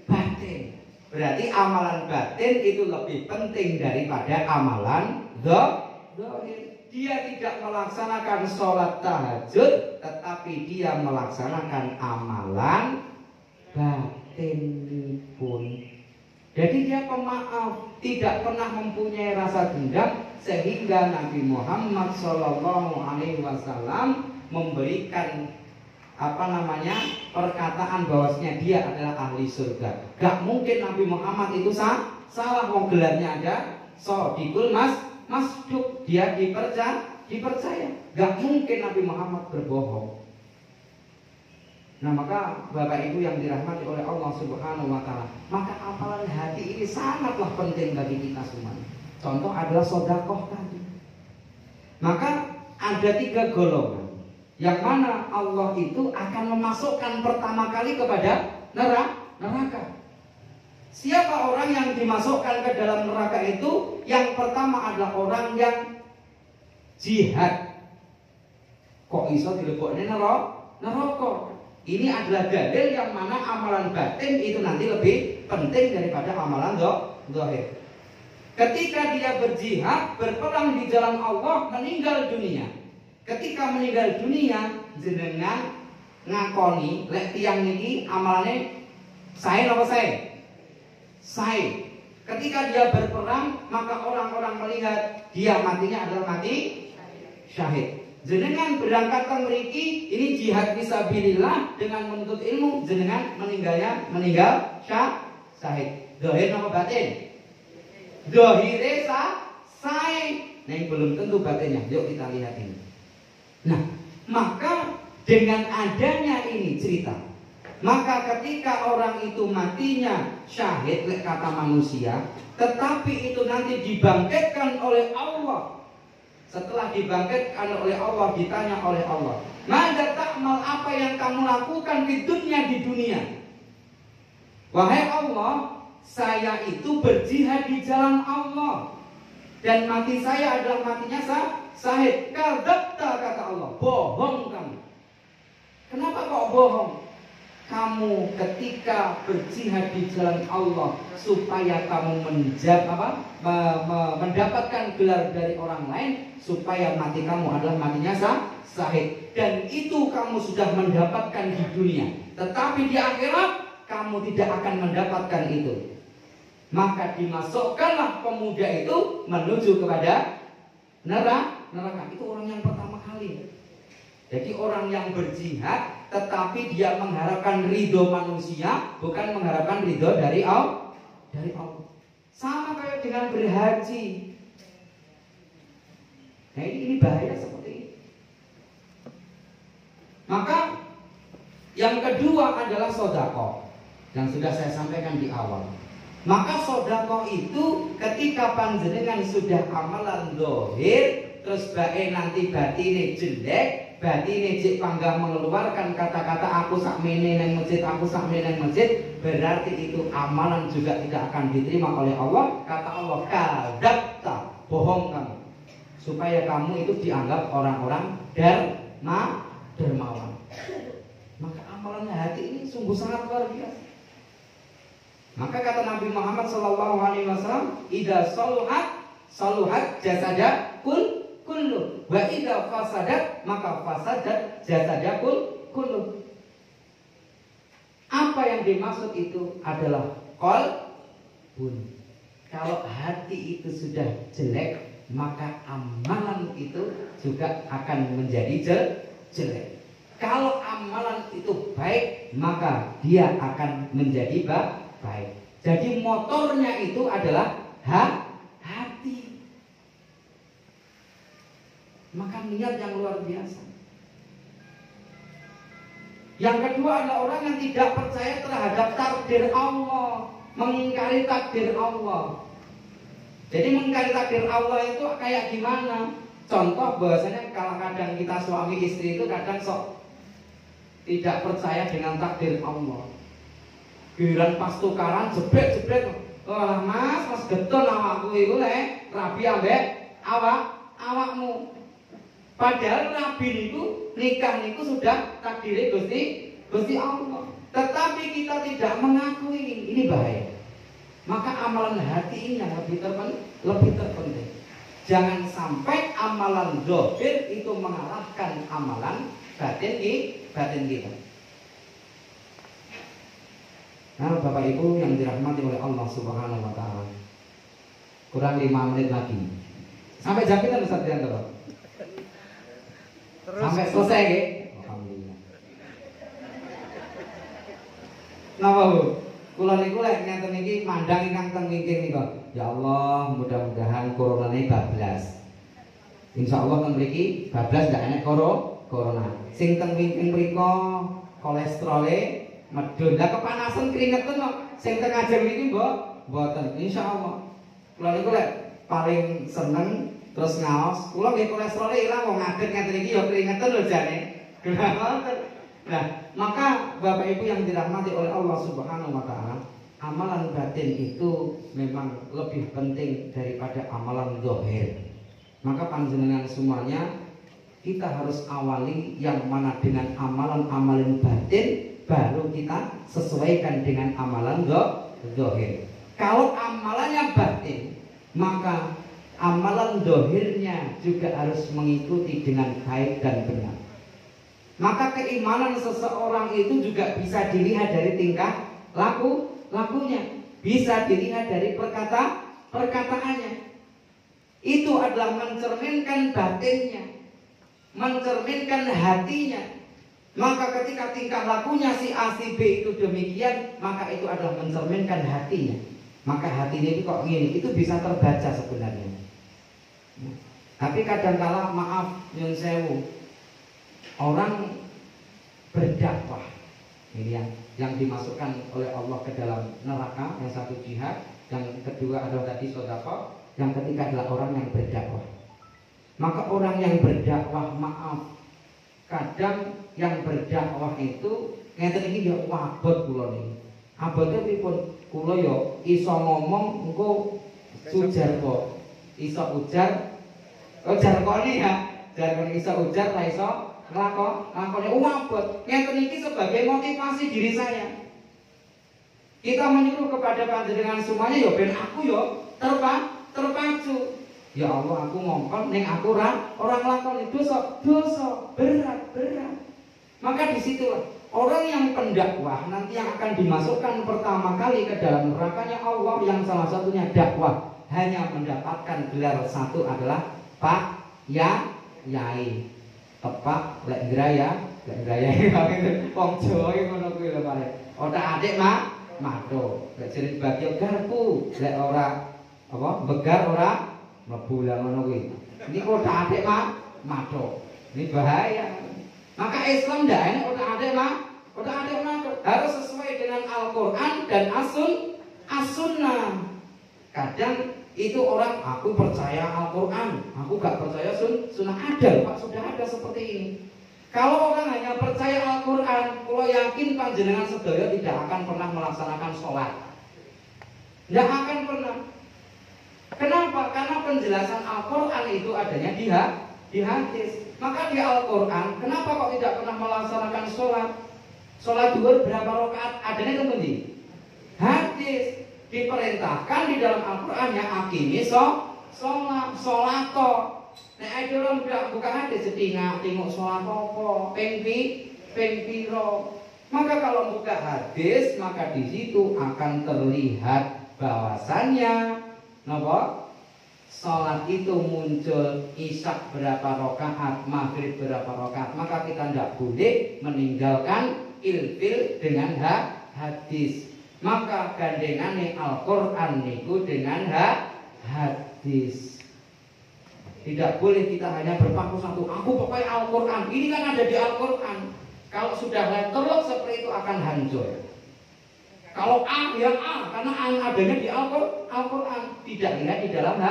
Speaker 3: Batin. Berarti amalan batin itu lebih penting daripada amalan zahir. Dia tidak melaksanakan sholat tahajud, tetapi dia melaksanakan amalan batin pun. Jadi dia pemaaf, tidak pernah mempunyai rasa dendam, sehingga Nabi Muhammad SAW memberikan perkataan bahwasanya dia adalah ahli surga. Gak mungkin Nabi Muhammad itu salah, wong gelarnya ada Shadiqul Masduq, dia dipercaya. Gak mungkin Nabi Muhammad berbohong. Nah, maka Bapak Ibu yang dirahmati oleh Allah Subhanahu wa taala, maka amalan hati ini sangatlah penting bagi kita semua. Contoh adalah sedekah tadi. Maka ada 3 golongan yang mana Allah itu akan memasukkan pertama kali kepada neraka. Siapa orang yang dimasukkan ke dalam neraka itu? Yang pertama adalah orang yang jihad. Kok iso dilebokne neraka? Ini adalah dalil yang mana amalan batin itu nanti lebih penting daripada amalan zahir. Ketika dia berjihad, berperang di jalan Allah, meninggal dunia. Ketika meninggal dunia, jenengan ngakoni lek tiyang niki amalane sae napa sae? Sae. Ketika dia berperang, maka orang-orang melihat dia matinya adalah mati syahid. Jenengan berangkat ke mriki, ini jihad fisabilillah dengan menuntut ilmu, jenengan meninggal syahid. Zahir napa batin? Zahire sae. Nah, belum tentu batinnya. Yuk kita lihat ini. Nah, maka dengan adanya ini cerita, maka ketika orang itu matinya syahid kata manusia, tetapi itu nanti dibangkitkan oleh Allah. Setelah dibangkitkan oleh Allah, ditanya oleh Allah, "Mada ta'mal, apa yang kamu lakukan di dunia? Wahai Allah, saya itu berjihad di jalan Allah, dan mati saya adalah matinya syahid." Kadzabta, kata Allah, bohong kamu. Kenapa kok bohong? Kamu ketika berjihad di jalan Allah supaya kamu mendapatkan gelar dari orang lain, supaya mati kamu adalah matinya syahid, dan itu kamu sudah mendapatkan di dunia, tetapi di akhirat kamu tidak akan mendapatkan itu. Maka dimasukkanlah pemuda itu menuju kepada neraka. Itu orang yang pertama kali. Jadi orang yang berjihad, tetapi dia mengharapkan ridho manusia, bukan mengharapkan ridho dari Allah. Sama kayak dengan berhaji. Nah, ini bahaya seperti ini. Maka yang kedua adalah sedekah, yang sudah saya sampaikan di awal. Maka sedekah itu ketika panjenengan sudah amalan zahir, terus bae nanti batine jelek, batine cek panggah mengeluarkan kata-kata aku sakmene nang masjid, aku sakmene nang masjid, berarti itu amalan juga tidak akan diterima oleh Allah. Kata Allah, kadzabta, bohong kamu, supaya kamu itu dianggap orang-orang dermawan. Maka amalan hati ini sungguh sangat luar biasa. Maka kata Nabi Muhammad SAW, "Idza saluhat jasada kullu, wa idza fasadat maka fasadat jasada kullu." Apa yang dimaksud itu adalah qalbun. Kalau hati itu sudah jelek, maka amalan itu juga akan menjadi jelek. Kalau amalan itu baik, maka dia akan menjadi baik. Jadi motornya itu adalah hati. Maka niat yang luar biasa. Yang kedua adalah orang yang tidak percaya terhadap takdir Allah, mengingkari takdir Allah. Jadi mengingkari takdir Allah itu kayak gimana? Contoh bahwasanya kalau kadang kita suami istri itu kadang sok tidak percaya dengan takdir Allah. Giliran pas tukaran jebret, "Wah mas geton awakku iku le rabi ambek awakmu." Padahal rabi niku nikah niku sudah takdire Gusti Allah. Tetapi kita tidak mengakui, ini bahaya. Maka amalan hati ini yang lebih terpenting. Jangan sampai amalan zahir itu mengalahkan amalan batin kita. Nah, Bapak Ibu yang dirahmati oleh Allah Subhanahu wa taala. Kurang 5 menit lagi. Sampai jam kita Ustaz Diantoro. Sampai selesai nggih. Alhamdulillah. Napa Bu? Kula niku lek ngenten iki mandang ingkang teng wingking nika. Ya Allah, mudah-mudahan corona ini bablas. Insyaallah teng mriki bablas ndak enek corona. Sing teng wingking mriko kolesterole medun. Lah kepanasan keringetan kok. Sing teng ajeng niki mboten. Insyaallah. Kula niku lek paling seneng terus ngaos, kula nggih kolesterol ilang wong ngadeg ngeten iki ya keringetan lho jane. Nah, maka Bapak Ibu yang dirahmati oleh Allah Subhanahu wa taala, amalan batin itu memang lebih penting daripada amalan zahir. Maka panjenengan semuanya kita harus awali yang mana dengan amalan-amalan batin, baru kita sesuaikan dengan amalan zahir. Kalau amalannya batin, maka amalan zahirnya juga harus mengikuti dengan baik dan benar. Maka keimanan seseorang itu juga bisa dilihat dari tingkah lakunya, bisa dilihat dari perkataannya. Itu adalah mencerminkan batinnya, mencerminkan hatinya. Maka ketika tingkah lakunya si A si B itu demikian, maka itu adalah mencerminkan hatinya. Maka hatinya itu kok gini, itu bisa terbaca sebenarnya. Tapi kadangkala maaf nyun sewu, orang berdakwah ini yang dimasukkan oleh Allah ke dalam neraka, yang satu jihad, yang kedua adalah tadi sedekah, yang ketiga adalah orang yang berdakwah. Maka orang yang berdakwah, maaf, kadang yang berdakwah itu ngeten iki ya wabot kula niki. Abote pripun? Kula ya iso ngomong engko sujar kok. Iso ujar. Oh jarkoni ya. Jarkoni iso ujar ra iso nglakoni wabot. Ngeten iki sebagai motivasi diri saya. Kita menyuruh kepada panjenengan semuanya ya ben aku ya terpacu. Ya Allah, aku ngongkon ning aku orang lakoni dosa berat. Maka disitulah orang yang pendakwah nanti yang akan dimasukkan pertama kali ke dalam nerakanya Allah, yang salah satunya dakwah, hanya mendapatkan gelar satu adalah Pak Yai. Tepak lek ngraya wong Jawa iki ngono kuwi lho Pak. Otak adik mato. Lek jenis bagyo garpu, lek ora apa begar ora mlebu lah ngono kuwi. Ini otak adik mato. Ini bahaya. Maka Islam ndak enak otak adik mato. Harus sesuai dengan Al-Qur'an dan As-Sunnah. Kadang itu orang, aku percaya Al-Quran, aku gak percaya sunnah. Ada Pak, sudah ada seperti ini. Kalau orang hanya percaya Al-Quran, kalau yakin panjenengan sedaya tidak akan pernah melaksanakan sholat. Tidak akan pernah. Kenapa? Karena penjelasan Al-Quran itu adanya di hadis. Maka di Al-Quran, kenapa kok tidak pernah melaksanakan sholat? Sholat duhur berapa rakaat? Adanya di hadis. Diperintahkan di dalam Al-Quran ya akimi sholato. Nek ada orang buka hadis tinguk sholat apa, pengpiro. Maka kalau buka hadis, maka di situ akan terlihat bahwasannya sholat itu muncul isya berapa rakaat, maghrib berapa rakaat. Maka kita tidak boleh meninggalkan ilfil dengan hadis. Maka gandengane Al-Quran niku dengan hadis. Tidak boleh kita hanya berpaku satu. Aku pokoknya Al-Quran. Ini kan ada di Al-Quran. Kalau sudah letterlock seperti itu akan hancur. Kalau A ya A, karena A adanya di Al-Quran, tidak lihat di dalam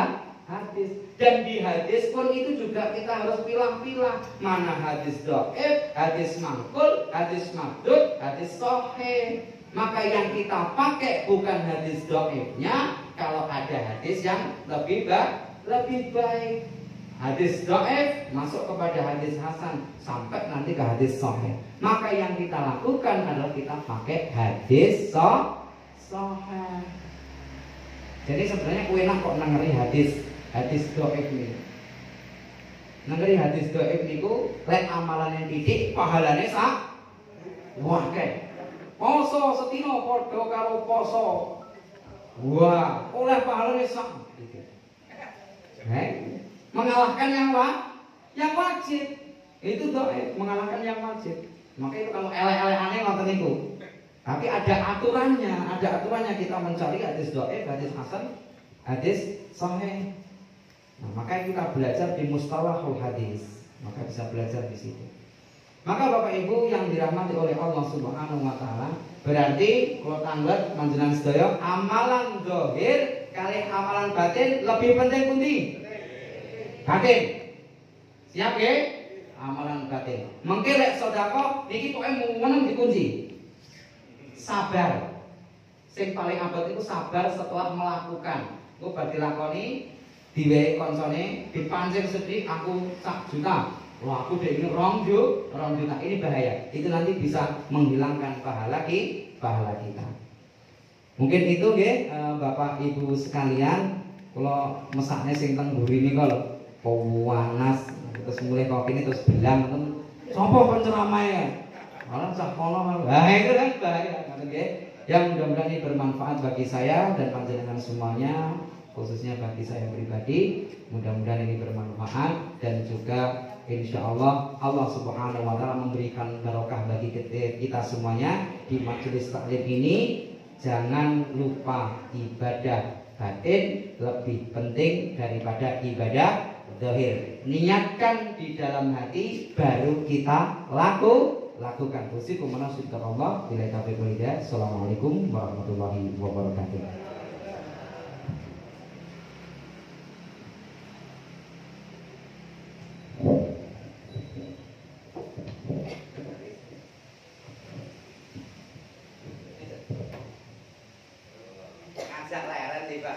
Speaker 3: hadis. Dan di hadis pun itu juga kita harus pilah-pilah mana hadis dhaif, hadis mangkul, hadis mardud, hadis sahih. Maka yang kita pakai bukan hadis dhaifnya, kalau ada hadis yang lebih baik. Hadis dhaif masuk kepada hadis hasan sampai nanti ke hadis sahih. Maka yang kita lakukan adalah kita pakai hadis sahih. Jadi sebenarnya kowe nak kok nengeri hadis dhaif niku. Nengeri hadis dhaif niku lek amalane titik pahalane sak wakeh. Poso setino padha karo poso. Wah, oleh pahalane sak. Mengalahkan yang wajib. Itu dhaif, mengalahkan yang wajib. Maka itu kalau elek-elekane ngoten niku. Tapi ada aturannya kita mencari hadis dhaif, hadis hasan, hadis sahih. Nah, maka kita belajar di mustalahul hadis, maka bisa belajar di situ. Maka Bapak Ibu yang dirahmati oleh Allah Subhanahu wa taala, berarti kalau tanglet panjenengan sedaya amalan zahir kali amalan batin lebih penting pundi? Batin. Siap nggih? Amalan batin. Mengki lek sedekah niki pokoke meneng dikunci. Sabar. Sing paling abot itu sabar setelah melakukan. Engko bar dilakoni diwehi koncone dipancing sedih aku 1 juta. Wah, aku dek ini 2 juta. Ini bahaya. Itu nanti bisa menghilangkan pahala kita. Mungkin itu nggih Bapak Ibu sekalian, kalau mesakne sing teng mburi nika lho, panas terus mulai kopi ini terus bilang sapa penceramahe. Malah sak kono. Nah, itu kan bahaya ngoten nggih. Yang mudah-mudahan ini bermanfaat bagi saya dan panjenengan semuanya, khususnya bagi saya pribadi. Mudah-mudahan ini bermanfaat dan juga insya Allah Subhanahu wa taala memberikan barokah bagi kita semuanya di majelis taklim ini. Jangan lupa ibadah batin lebih penting daripada ibadah zahir. Niatkan di dalam hati baru kita lakukan. Usikum manasik Allah. Bila taufiq wal hidayah. Assalamualaikum warahmatullahi wabarakatuh. Ngajak leren sih Pak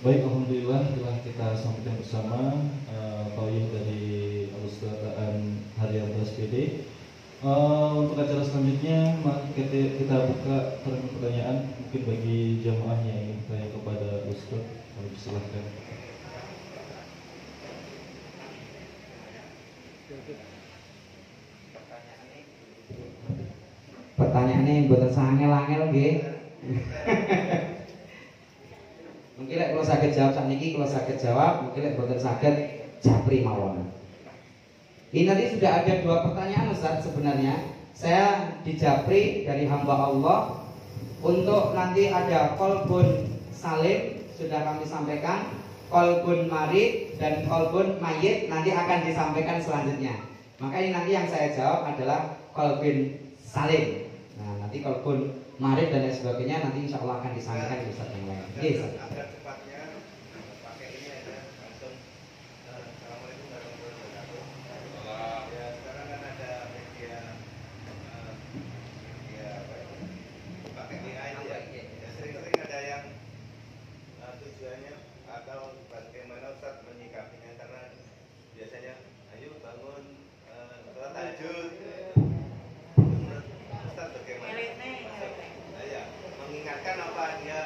Speaker 1: Baik, alhamdulillah telah kita sampaikan bersama tauhid dari Al-Ustadzan Harian SPD. Untuk acara selanjutnya mari kita buka pertanyaan mungkin bagi jamaah yang ingin bertanya kepada Ustadz. Kami persilahkan.
Speaker 3: Pertanyaannya mboten sangel-angel nggih. Mungkin lek kalau saged jawab sakniki, kalau saged jawab, mungkin lek mboten saged japri mawon. Ini nanti sudah ada 2 pertanyaan Ustaz sebenarnya. Saya dijapri dari hamba Allah untuk nanti ada kolbun salim sudah kami sampaikan, kolbun marid dan kolbun mayit nanti akan disampaikan selanjutnya. Maka ini nanti yang saya jawab adalah kolbun salim. Nah, nanti kolbun marid dan lain sebagainya nanti insya Allah akan disampaikan di Ustaz yang lain. Yes,
Speaker 5: agar cepatnya pakai ini aja langsung. Assalamualaikum warahmatullahi wabarakatuh. Ya sekarang kan ada media apa itu? Pakai AI itu ya. Ya sering-sering ada yang tujuannya atau bagaimana Ustaz menyikapinya, karena biasanya ayo bangun sholat tahajud. Menurut Ustaz bagaimana? Nah, ya, mengingatkan apa dia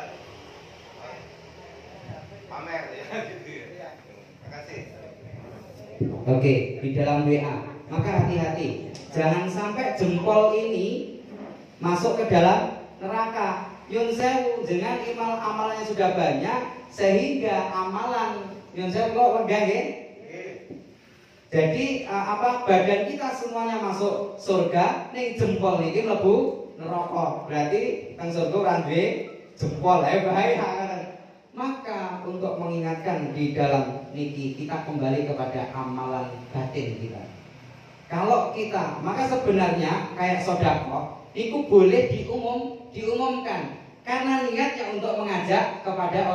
Speaker 5: pamer ya gitu ya. Terima kasih.
Speaker 3: Oke, di dalam WA. Maka hati-hati, jangan sampai jempol ini masuk ke dalam neraka. Yun sewu, dengan amalannya sudah banyak sehingga amalan yun sewu kok rendah ya. Jadi badan kita semuanya masuk surga, nih jempol ini mlebu neraka. Berarti teng surga ora duwe jempol bahaya. Maka untuk mengingatkan di dalam niki kita kembali kepada amalan batin kita. Kalau kita, maka sebenarnya kayak sedekah itu boleh diumumkan karena niatnya untuk mengajak kepada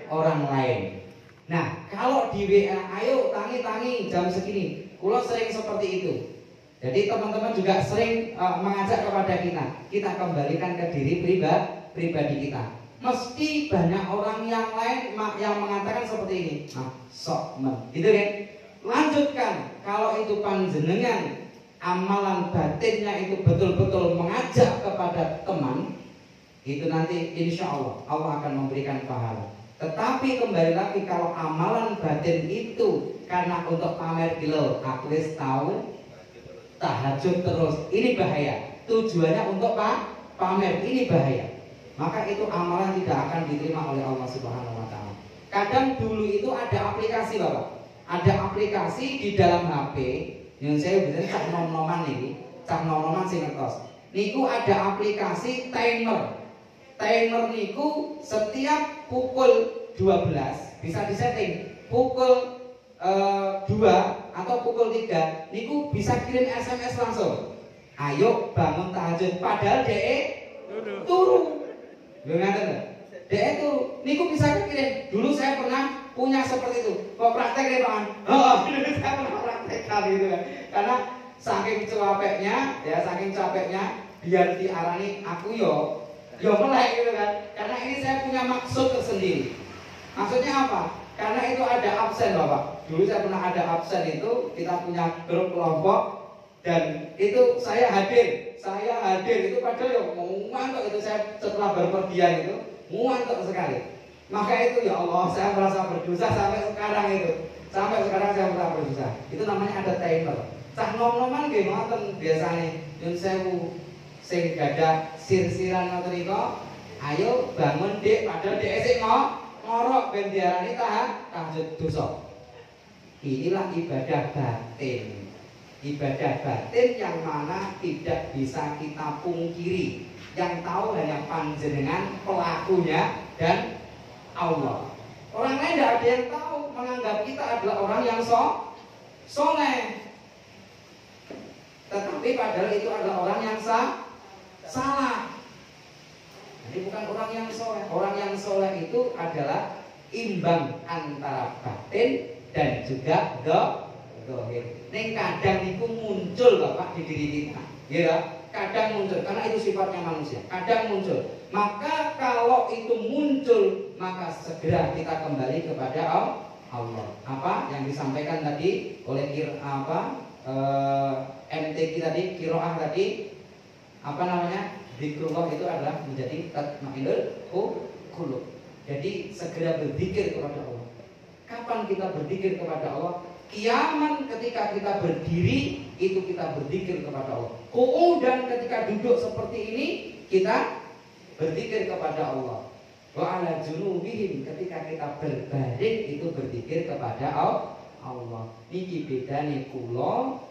Speaker 3: orang lain. Nah, kalau di WA, ayo tangi jam segini, kulo sering seperti itu. Jadi teman-teman juga sering mengajak kepada kita kembalikan ke diri pribadi kita. Mesti banyak orang yang lain yang mengatakan seperti ini. Nah, sok men, gitu kan? Lanjutkan. Kalau itu panjenengan amalan batinnya itu betul-betul mengajak kepada teman, itu nanti insya Allah akan memberikan pahala. Tetapi kembali lagi, kalau amalan batin itu karena untuk pamer dulu, aku wis tahu tahajud terus, ini bahaya. Tujuannya untuk pamer, ini bahaya. Maka itu amalan tidak akan diterima oleh Allah Subhanahu wa taala. Kadang dulu itu ada aplikasi, Bapak. Ada aplikasi di dalam HP yang saya bilang cak nom-noman ini, cak nom-noman sing ngertos. Niku ada aplikasi timer. Timer niku setiap pukul 12 bisa disetting pukul 2 atau pukul 3 niku bisa kirim SMS langsung. Ayo bangun tahajud, padahal DE turu. Lho ngaten lho. DE turu. Niku bisa kirim. Dulu saya pernah punya seperti itu. Kok praktek ya, Pak? Oh, saya pernah praktek kali itu kan. Karena saking capeknya biar diarani aku yo melek gitu kan. Karena ini saya punya maksud tersendiri. Maksudnya apa? Karena itu ada absen, Bapak. Dulu saya pernah ada absen itu, kita punya grup kelompok dan itu saya hadir itu padahal ya ngantuk itu saya setelah berpergian itu ngantuk sekali. Maka itu ya Allah, saya merasa berdosa sampai sekarang itu. Sampai sekarang saya merasa berdosa. Itu namanya ada timer. Cah nom-noman nggih ngoten biasane. Nyun sewu sing gadah sir-siran ngoten niku, ayo bangun Dik, padahal Dik sik ngorok ben diarani tahajud dosa. Inilah ibadah batin. Ibadah batin yang mana tidak bisa kita pungkiri. Yang tahu hanya panjenengan pelakunya dan Allah. Orang lain tidak ada yang tahu, menganggap kita adalah orang yang soleh. Tetapi padahal itu adalah orang yang salah. Jadi bukan orang yang soleh. Orang yang soleh itu adalah imbang antara batin dan juga dohir. Ini kadang itu muncul Bapak di diri kita, ya. Kadang muncul karena itu sifatnya manusia. Kadang muncul. Maka kalau itu muncul, maka segera kita kembali kepada Allah. Apa yang disampaikan tadi oleh MTQ tadi, Qiraah tadi, apa namanya? Zikrullah itu adalah menjadi tatmainnul qulub. Jadi segera berzikir kepada Allah. Kapan kita berzikir kepada Allah? Kiaman ketika kita berdiri itu kita berzikir kepada Allah. Qu'udan ketika duduk seperti ini kita berzikir kepada Allah. Wa ala junubihim ketika kita berbaring itu berzikir kepada Allah. Niki bedane kula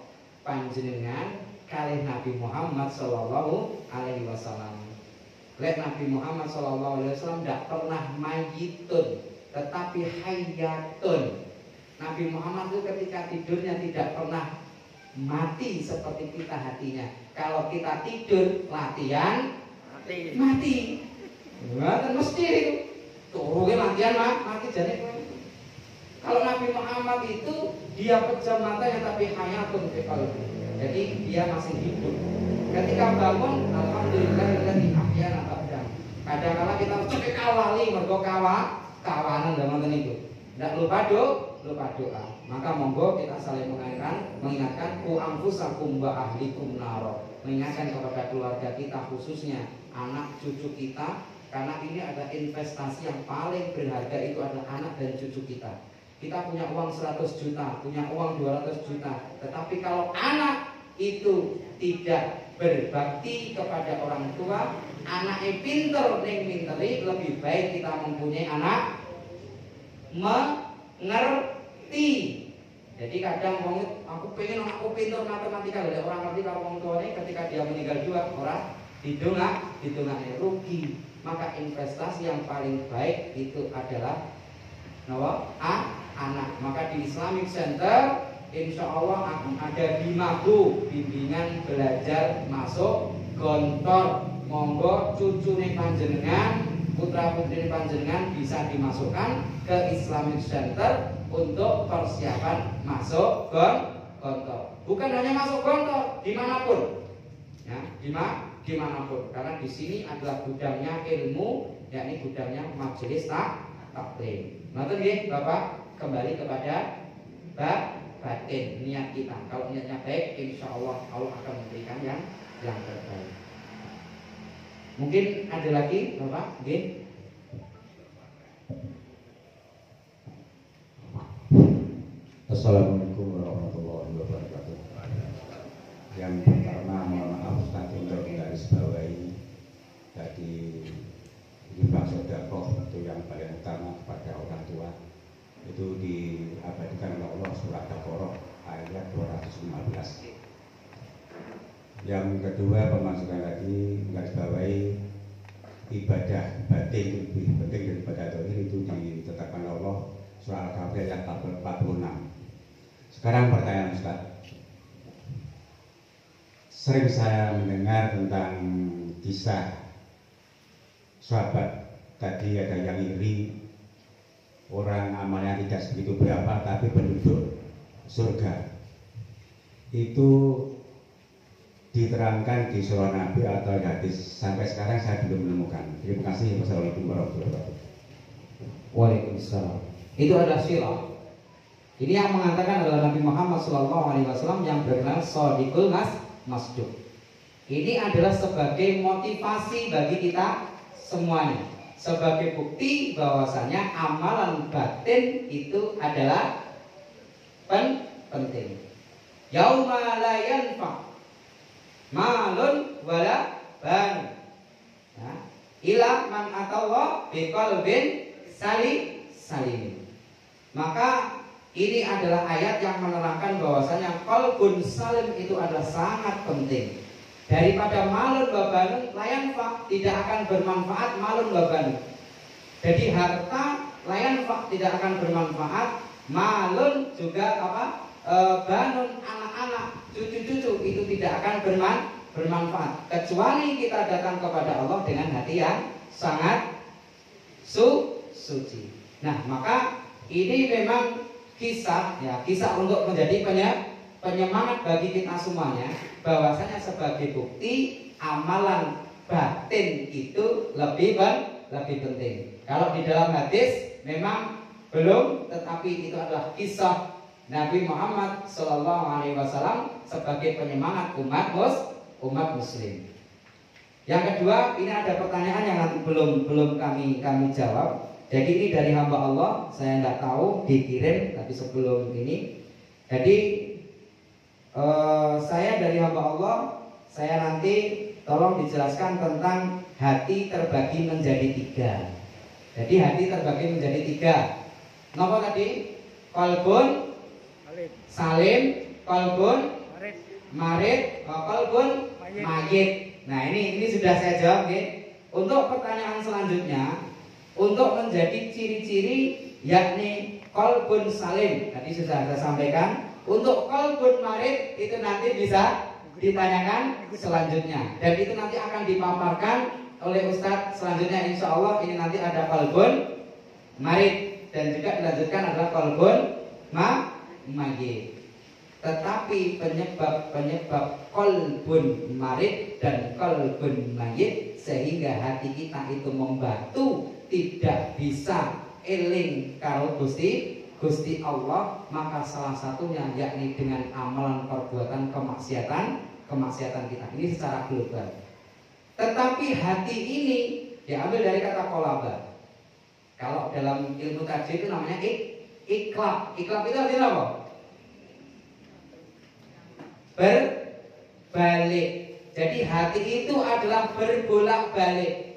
Speaker 3: panjenengan kalih Nabi Muhammad sallallahu alaihi wasallam. Lek Nabi Muhammad sallallahu alaihi wasallam tidak pernah mayitun, tetapi hayyatun. Nabi Muhammad itu ketika tidurnya tidak pernah mati seperti kita hatinya. Kalau kita tidur latihan mati. Mboten mesti itu. Turuke latihan mati jane kowe. Kalau Nabi Muhammad itu dia pejam matanya tapi hayatun fi qalbi. Jadi dia masih hidup. Ketika bangun, alhamdulillahilladzi ahyana ba'da. Kadang-kala kita cekek awali mergo kawanan ngoten niku. Ndak lupa doa. Maka monggo kita saling mengingatkan ku anfusakum wa ahlikum naro. Mengingatkan kepada keluarga kita, khususnya anak cucu kita, karena ini ada investasi yang paling berharga, itu adalah anak dan cucu kita. Kita punya uang 100 juta, punya uang 200 juta, tetapi kalau anak itu tidak berbakti kepada orang tua, anaknya pinter ning minteri, lebih baik kita mempunyai anak mengerti. Jadi kadang wong aku pengen anakku pinter matematika, lha orang ngerti kalau wong tuane ketika dia meninggal juga orang didongakne rugi. Maka investasi yang paling baik itu adalah anak. Maka di Islamic Center insya Allah akan ada bimaku, bimbingan belajar masuk gontor. Monggo cucune panjenengan, putra putri panjenengan bisa dimasukkan ke Islamic Center untuk persiapan masuk gontor. Bukan hanya masuk gontor, dimanapun, ya, dimanapun. Karena di sini adalah gudangnya ilmu, yakni gudangnya majelis taklim. Nanti nggih Bapak kembali kepada batin. batin niat kita. Kalau niatnya baik, insya Allah Allah akan memberikan yang terbaik. Mungkin ada lagi, Bapak? Oke.
Speaker 6: Assalamualaikum warahmatullahi wabarakatuh. Yang pertama mohon maaf Ustaz untuk garis bawahi jadi infak sedekah itu yang paling utama kepada orang tua itu diabadikan oleh Allah surat Al-Baqarah ayat 215. Yang kedua pemasukan lagi garis bawahi ibadah batin lebih penting daripada zahir itu ditetapkan oleh Allah surat Al-Kahfi ayat 46. Sekarang pertanyaan Ustaz, sering saya mendengar tentang kisah sahabat tadi ada yang iri, orang amalnya tidak segitu berapa tapi penduduk surga. Itu diterangkan di surah Nabi atau hadis, sampai sekarang saya belum menemukan. Terima kasih. Wassalamualaikum warahmatullahi wabarakatuh.
Speaker 3: Waalaikumsalam. Itu adalah sirah. Ini yang mengatakan adalah Nabi Muhammad SAW yang berkenal Shadiqul Masduq. Ini adalah sebagai motivasi bagi kita semuanya, sebagai bukti bahwasanya amalan batin itu adalah penting. Yauma la yanfa malun wala ban, ila man atallah biqalbin salim. Maka ini adalah ayat yang menerangkan bahwasanya qalbun salim itu adalah sangat penting. Daripada malun wa banun layan fak, tidak akan bermanfaat malun wa banun. Jadi harta layan fak tidak akan bermanfaat, malun juga banun anak-anak, cucu-cucu itu tidak akan bermanfaat kecuali kita datang kepada Allah dengan hati yang sangat suci. Nah, maka ini memang kisah untuk menjadi penyemangat bagi kita semuanya, bahwasanya sebagai bukti amalan batin itu lebih penting. Kalau di dalam hadis memang belum, tetapi itu adalah kisah Nabi Muhammad SAW sebagai penyemangat umat muslim. Yang kedua, ini ada pertanyaan yang nanti belum kami jawab. Jadi ini dari hamba Allah, saya tidak tahu dikirim, tapi sebelum ini. Jadi saya dari hamba Allah, saya nanti tolong dijelaskan tentang hati terbagi menjadi 3. Jadi hati terbagi menjadi 3. Napa tadi? Qalbun salim, qalbun marid, qalbun mayyit. Nah ini sudah saya jawab, okay? Untuk pertanyaan selanjutnya, untuk menjadi ciri-ciri yakni qalbun salim tadi sudah saya sampaikan. Untuk qalbun marid itu nanti bisa ditanyakan selanjutnya, dan itu nanti akan dipaparkan oleh Ustadz selanjutnya. Insya Allah ini nanti ada qalbun marid dan juga dilanjutkan adalah qalbun mayyit. Tetapi penyebab qalbun marid dan qalbun mayyit sehingga hati kita itu membatu, tidak bisa eling karo Gusti Allah, maka salah satunya yakni dengan amalan perbuatan kemaksiatan kita. Ini secara global. Tetapi hati ini diambil dari kata kolaba. Kalau dalam ilmu kaji itu namanya iklab. Iklab itu artinya apa? Berbalik. Jadi hati itu adalah berbolak-balik.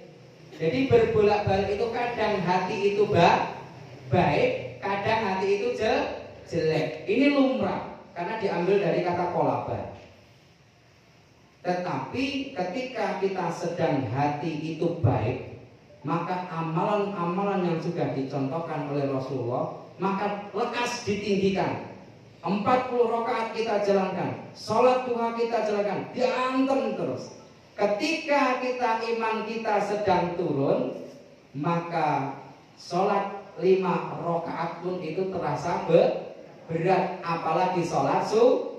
Speaker 3: Jadi berbolak-balik itu kadang hati itu baik, kadang hati itu jelek. Ini lumrah karena diambil dari kata kolaba. Tetapi ketika kita sedang hati itu baik, maka amalan-amalan yang sudah dicontohkan oleh Rasulullah maka lekas ditinggikan. 40 rakaat kita jalankan, sholat duha kita jalankan, diantem terus. Ketika iman kita sedang turun, maka sholat 5 rakaat pun itu terasa berat, apalagi sholat subuh.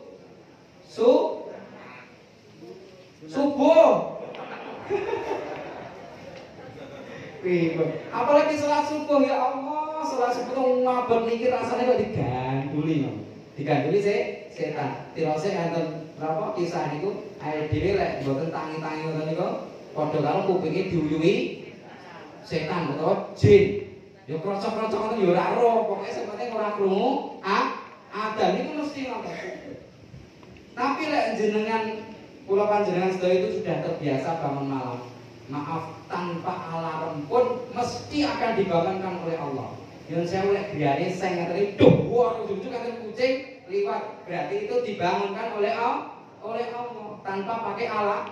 Speaker 3: Apalagi sholat subuh, ya Allah, sholat subuh ngabot niki rasanya kok diganduli. diganduli setan. Tirose enten napa kisah niku awake dhewe lek mboten tangi-tangi ngoten niku padha karo kupinge diuyuhi setan utawa jin. Ya krocok-krocok ngoten ya ora roh, pokoke sing penting ora krungu adzan niku mesti ngoten. Tapi lek jenengan kula panjenengan sedaya itu sudah terbiasa bangun malam. Maaf, tanpa alarm pun mesti akan dibangunkan oleh Allah. Yang saya lek griyane sing ngeten duh wah ujug-ujug katen kucing liwat, berarti itu dibangunkan oleh Allah tanpa pakai alarm.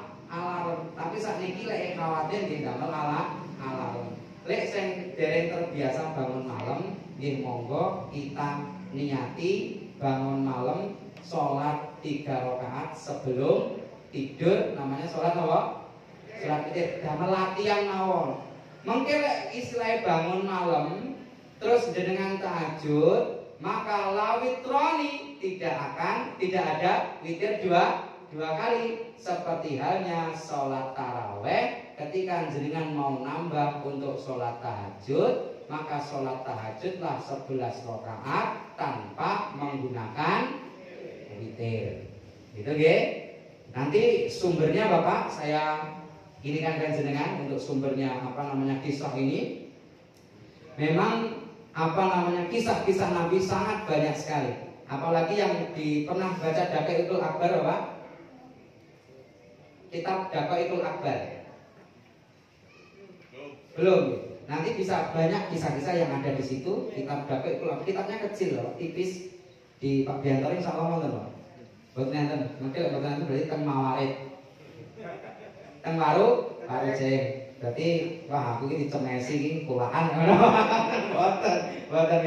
Speaker 3: Tapi sakniki lek khawatir nggih damel alarm. Lek sing dereng terbiasa bangun malam, nggih monggo kita niati bangun malam sholat 3 rakaat sebelum tidur, namanya sholat apa? Sholat witir. Damel latihan mawon. Mengke lek istilah bangun malam terus jenengan tahajud, maka lawitroni tidak ada witir dua kali. Seperti halnya sholat taraweh, ketika jenengan mau nambah untuk sholat tahajud, maka sholat tahajudlah 11 rakaat tanpa menggunakan witir. Gitu nggih. Nanti sumbernya Bapak saya inikan kan jenengan untuk sumbernya kisah ini. Memang kisah-kisah Nabi sangat banyak sekali. Apalagi yang pernah baca Daqaiqul Akbar Bapak? Kitab Daqaiqul Akbar. Belum. Nanti bisa banyak kisah-kisah yang ada di situ. Kitab Daqaiqul Akbar. Kitabnya kecil loh, tipis. Di Pak Biantoro insyaallah wonten, Pak. Boten enten. Mungkin lek boten enten berarti teng Mawarid. Teng Waru Jeng. Berarti wah aku ini dicemesi iki kulaan. Boten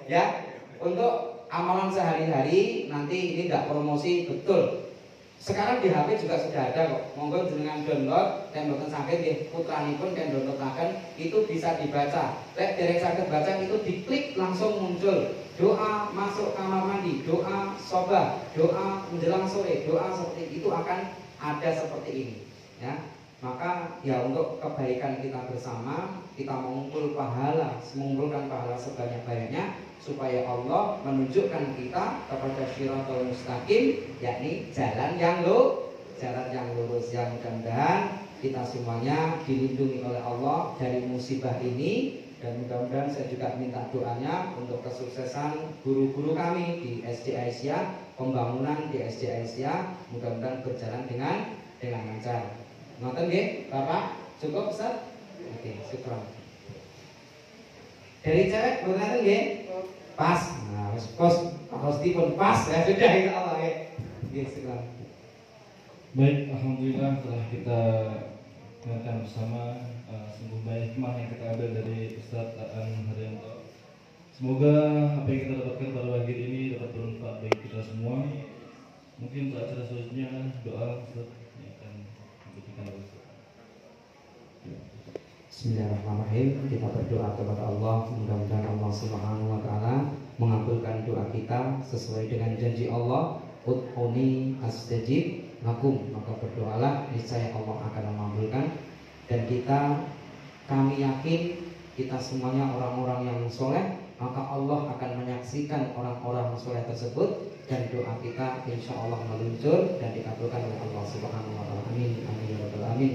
Speaker 3: ya. Untuk amalan sehari-hari nanti ini tidak promosi betul. Sekarang di HP juga sudah ada kok. Monggo jenengan download, dan mboten saged nggih putranipun kan downloadaken, itu bisa dibaca. Lek dereng saged baca itu diklik langsung muncul. Doa masuk kamar mandi, doa sobah, doa menjelang sore, doa seperti itu akan ada seperti ini. Ya, maka ya untuk kebaikan kita bersama, kita mengumpulkan pahala sebanyak-banyaknya supaya Allah menunjukkan kita kepada Shirathul Mustaqim, yakni jalan yang lurus. Yang mudah-mudahan kita semuanya dilindungi oleh Allah dari musibah ini. Dan mudah-mudahan saya juga minta doanya untuk kesuksesan guru-guru kami di SD Aisyah, pembangunan di SD Aisyah mudah-mudahan berjalan dengan lancar. Ngoten nggih, Bapak? Cukup, Ustaz? Oke, syukur. Dari cewek ngoten nggih? Pas. Nah, pos dipun pas ya sudah insyaallah nggih. Nggih, syukur.
Speaker 1: Baik, alhamdulillah telah kita dengarkan bersama sungguh banyak hikmah yang kita ambil dari Ustaz Aan Haryanto. Semoga apa yang kita dapatkan pada pagi ini dapat bermanfaat bagi kita semua. Mungkin untuk acara selanjutnya doa Ustaz yang akan diberikan oleh Ustaz.
Speaker 3: Bismillahirrahmanirrahim. Kita berdoa kepada Allah, mudah-mudahan Allah Subhanahu wa taala mengabulkan doa kita sesuai dengan janji Allah, ud'uni astajib lakum. Maka berdoalah, niscaya Allah akan mengabulkan. Dan kami yakin kita semuanya orang-orang yang soleh, maka Allah akan menyaksikan orang-orang soleh tersebut, dan doa kita insya Allah meluncur dan dikabulkan oleh Allah Subhanahu wa taala. Amin amin ya rabbal alamin.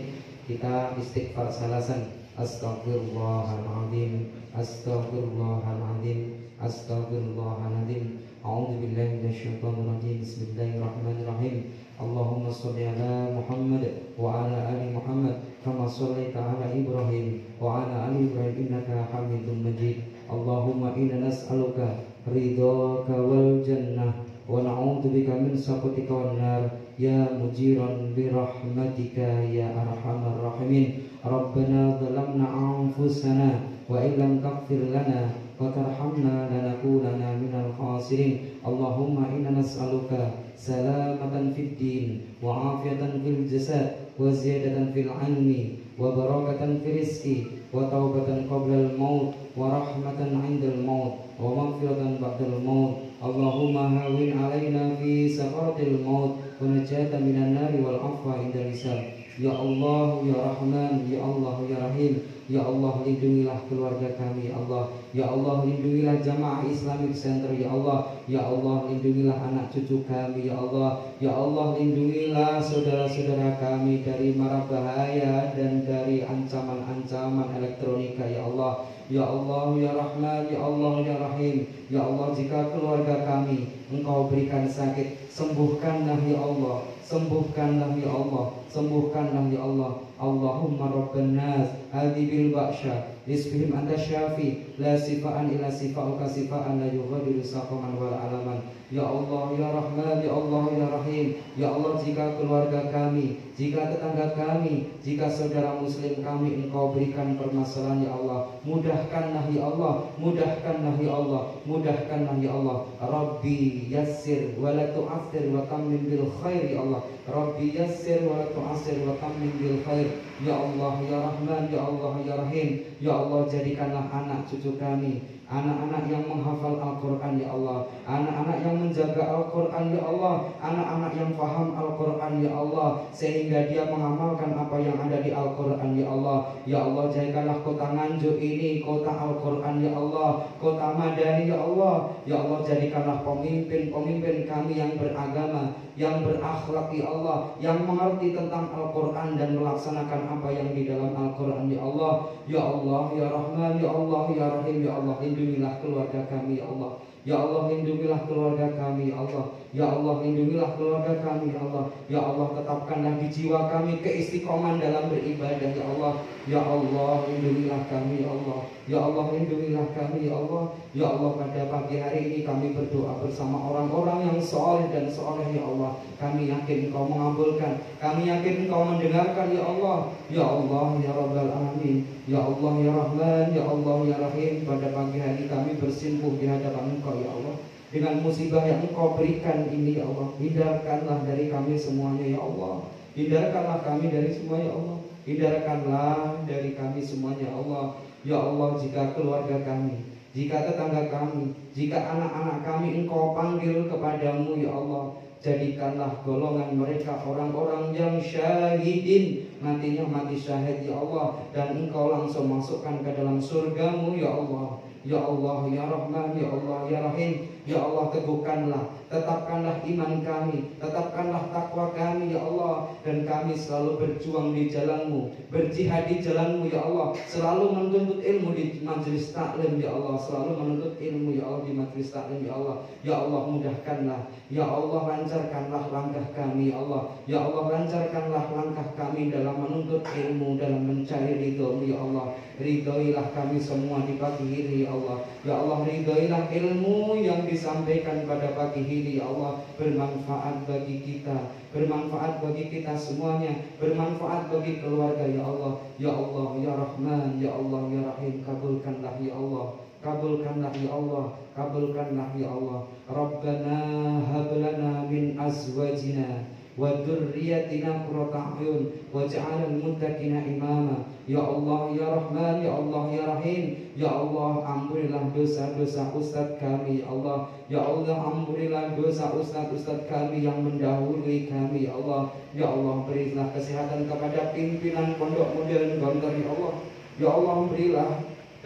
Speaker 3: Kita istighfar salasan. Astaghfirullahaladzim, astaghfirullahaladzim, astaghfirullahaladzim. A'udzubillahi minasyaitonirrajim. Bismillahirrahmanirrahim. Allahumma sholli ala Muhammad wa ala ali Muhammad kama shallaita ala Ibrahim wa ala ali Ibrahim innaka Hamidum Majid. Allahumma inna nas'aluka ridhaka wal jannah wa na'udzubika min sakhatika wan nar ya mujiran bi rahmatika ya arhamar rahimin. Rabbana zalamna anfusana wa illam taghfir lana wa tarhamna lanakunanna minal khasirin. Allahumma inna nas'aluka salamatan fid din wa afiyatan fil jasad wa ziyadatan fil ilmi wa barakatan fil rizqi wa taubatan qabla al maut wa rahmatan 'inda al maut wa maghfiratan ba'da al maut. Allahumma hawin 'alaina fi sakaratil maut wa najatan minan nari wal afwa 'inda al hisab. Ya Allah ya Rahman, Ya Allah ya Rahim. Ya Allah lindungilah keluarga kami ya Allah. Ya Allah lindungilah jamaah Islamic Center ya Allah. Ya Allah lindungilah anak cucu kami ya Allah. Ya Allah lindungilah saudara-saudara kami dari mara bahaya dan dari ancaman-ancaman elektronika ya Allah. Ya Allah ya Rahman, Ya Allah ya Rahim. Ya Allah jika keluarga kami Engkau berikan sakit, sembuhkanlah ya Allah. Sembuhkanlah ya Allah, sembuhkanlah ya Allah. Allahumma rabban nas adhibil ba'sya isbihim anta syafi la sifaan ila sifauka sifaan la yughadiru saqaman wal alaman. Ya Allah ya Rahman, Ya Allah ya Rahim. Ya Allah jika keluarga kami, jika tetangga kami, jika saudara muslim kami Engkau berikan permasalahan ya Allah, mudahkanlah ya Allah, mudahkanlah ya Allah, mudahkanlah ya Allah. Rabbi yassir wa la tu'assir wa tammim bil khair ya Allah. Rabbi yassir wa la tu'assir wa tammim bil khair. Ya Allah ya Rahman, Ya Allah ya Rahim. Ya Allah jadikanlah anak cucu kami anak-anak yang menghafal Al-Quran ya Allah, anak-anak yang menjaga Al-Quran ya Allah, anak-anak yang paham Al-Quran ya Allah, sehingga dia mengamalkan apa yang ada di Al-Quran ya Allah. Ya Allah jadikanlah kota Nganjuk ini kota Al-Quran ya Allah, kota Madani ya Allah. Ya Allah jadikanlah pemimpin-pemimpin kami yang beragama, yang berakhlak ya Allah, yang mengerti tentang Al-Quran dan melaksanakan apa yang di dalam Al-Quran ya Allah. Ya Allah ya Rahman, Ya Allah ya Rahim. Ya Allah lindungilah keluarga kami ya Allah. Ya Allah lindungilah keluarga kami ya Allah. Ya Allah lindungilah keluarga kami ya Allah. Ya Allah tetapkanlah di jiwa kami keistiqoman dalam beribadah ya Allah. Ya Allah lindungilah kami ya Allah. Ya Allah lindungilah kami ya Allah. Ya Allah pada pagi hari ini kami berdoa bersama orang-orang yang soleh dan soleh ya Allah. Kami yakin Engkau mengabulkan, kami yakin Engkau mendengarkan ya Allah. Ya Allah ya Rabbal Alamin. Ya Allah ya Rahman, Ya Allah ya Rahim. Pada pagi hari kami bersimpuh di hadapan Engkau ya Allah, dengan musibah yang Engkau berikan ini ya Allah. Hindarkanlah dari kami semuanya ya Allah. Hindarkanlah kami dari semua ya Allah. Hindarkanlah dari kami semuanya ya Allah. Ya Allah jika keluarga kami, jika tetangga kami, jika anak-anak kami Engkau panggil kepadamu ya Allah, jadikanlah golongan mereka orang-orang yang syahidin, nantinya mati syahid ya Allah, dan Engkau langsung masukkan ke dalam surgamu ya Allah. Ya Allah ya Rahman, Ya Allah ya Rahim. Ya Allah teguhkanlah, tetapkanlah iman kami, tetapkanlah takwa kami ya Allah. Dan kami selalu berjuang di jalan-Mu, berjihad di jalan-Mu ya Allah. Selalu menuntut ilmu di majelis taklim ya Allah. Selalu menuntut ilmu ya Allah di majelis taklim ya Allah. Ya Allah mudahkanlah, Ya Allah lancarkanlah langkah kami ya Allah. Ya Allah lancarkanlah langkah kami dalam menuntut ilmu, dalam mencari ridho-Mu ya Allah. Ridhoilah kami semua di pagi ini ya Allah. Ya Allah ridhoilah ilmu yang disampaikan pada pagi ini ya Allah, bermanfaat bagi kita, bermanfaat bagi kita semuanya, bermanfaat bagi keluarga ya Allah. Ya Allah ya Rahman, Ya Allah ya Rahim. Kabulkanlah ya Allah, kabulkanlah ya Allah, kabulkanlah ya Allah. Rabbana hablana min azwajina wa dzurriyyatina qurrata a'yun waj'alna muttaqina imama. Ya Allah ya Rahman, Ya Allah ya Rahim. Ya Allah ampunilah dosa-dosa ustaz kami ya Allah. Ya Allah ampunilah dosa ustaz-ustaz kami yang mendahului kami ya Allah. Ya Allah berilah kesehatan kepada pimpinan Pondok Modern Gontor ya Allah. Ya Allah berilah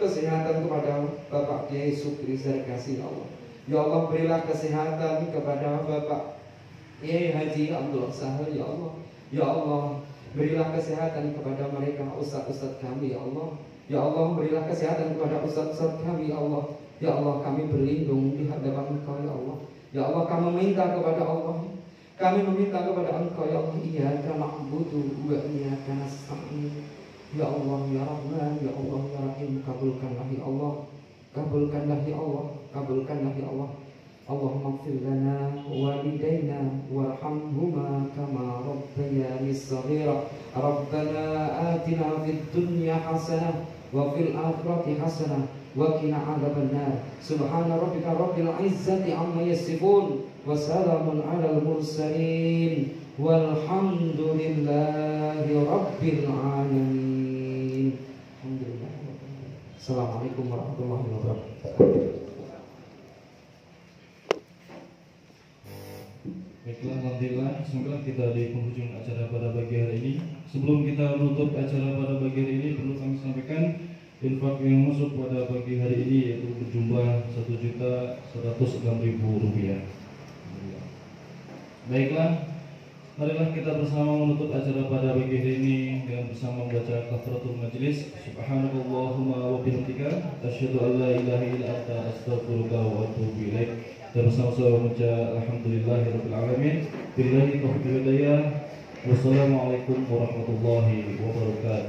Speaker 3: kesehatan kepada Bapak Kiai Supri Zarkasi ya Allah. Ya Allah berilah kesehatan kepada Bapak Kiai Haji Abdul Sahal ya Allah. Ya Allah berilah kesehatan kepada mereka ustaz-ustaz kami ya Allah. Ya Allah berilah kesehatan kepada ustaz-ustaz kami ya Allah. Ya Allah kami berlindung di hadapan Engkau ya Allah. Ya Allah kami meminta kepada Allah, kami meminta kepada Engkau ya Allah. Iyyaka na'budu wa iyyaka nasta'in. Ya Allah ya Rahman, Ya Allah ya Rahim. Kabulkanlah ya Allah, kabulkanlah ya Allah, kabulkanlah ya Allah. Allahumma ighfir lana walidayna warhamhuma kama rabbayani shaghira. Rabbana atina fid dunya hasanah wa fil akhirati hasanah wa qina adzabannar. Subhana rabbika rabbil izzati amma yasifun wa salamun alal mursalin walhamdulillahi rabbil alamin. Alhamdulillah. Assalamualaikum warahmatullahi wabarakatuh.
Speaker 1: Baiklah, alhamdulillah, semoga kita di penghujung acara pada pagi hari ini. Sebelum kita menutup acara pada pagi hari ini, perlu kami sampaikan infak yang masuk pada pagi hari ini yaitu berjumlah Rp1.106.000. Baiklah, marilah kita bersama menutup acara pada pagi hari ini dengan bersama membaca kafaratul majlis. Subhanakallahumma wa bihamdika asyhadu an la ilaha illa anta astaghfiruka wa atubu ilaik. Dan bersama-sama membaca alhamdulillahirabbil alamin. Billahi taufiq wal hidayah. Wassalamualaikum warahmatullahi wabarakatuh.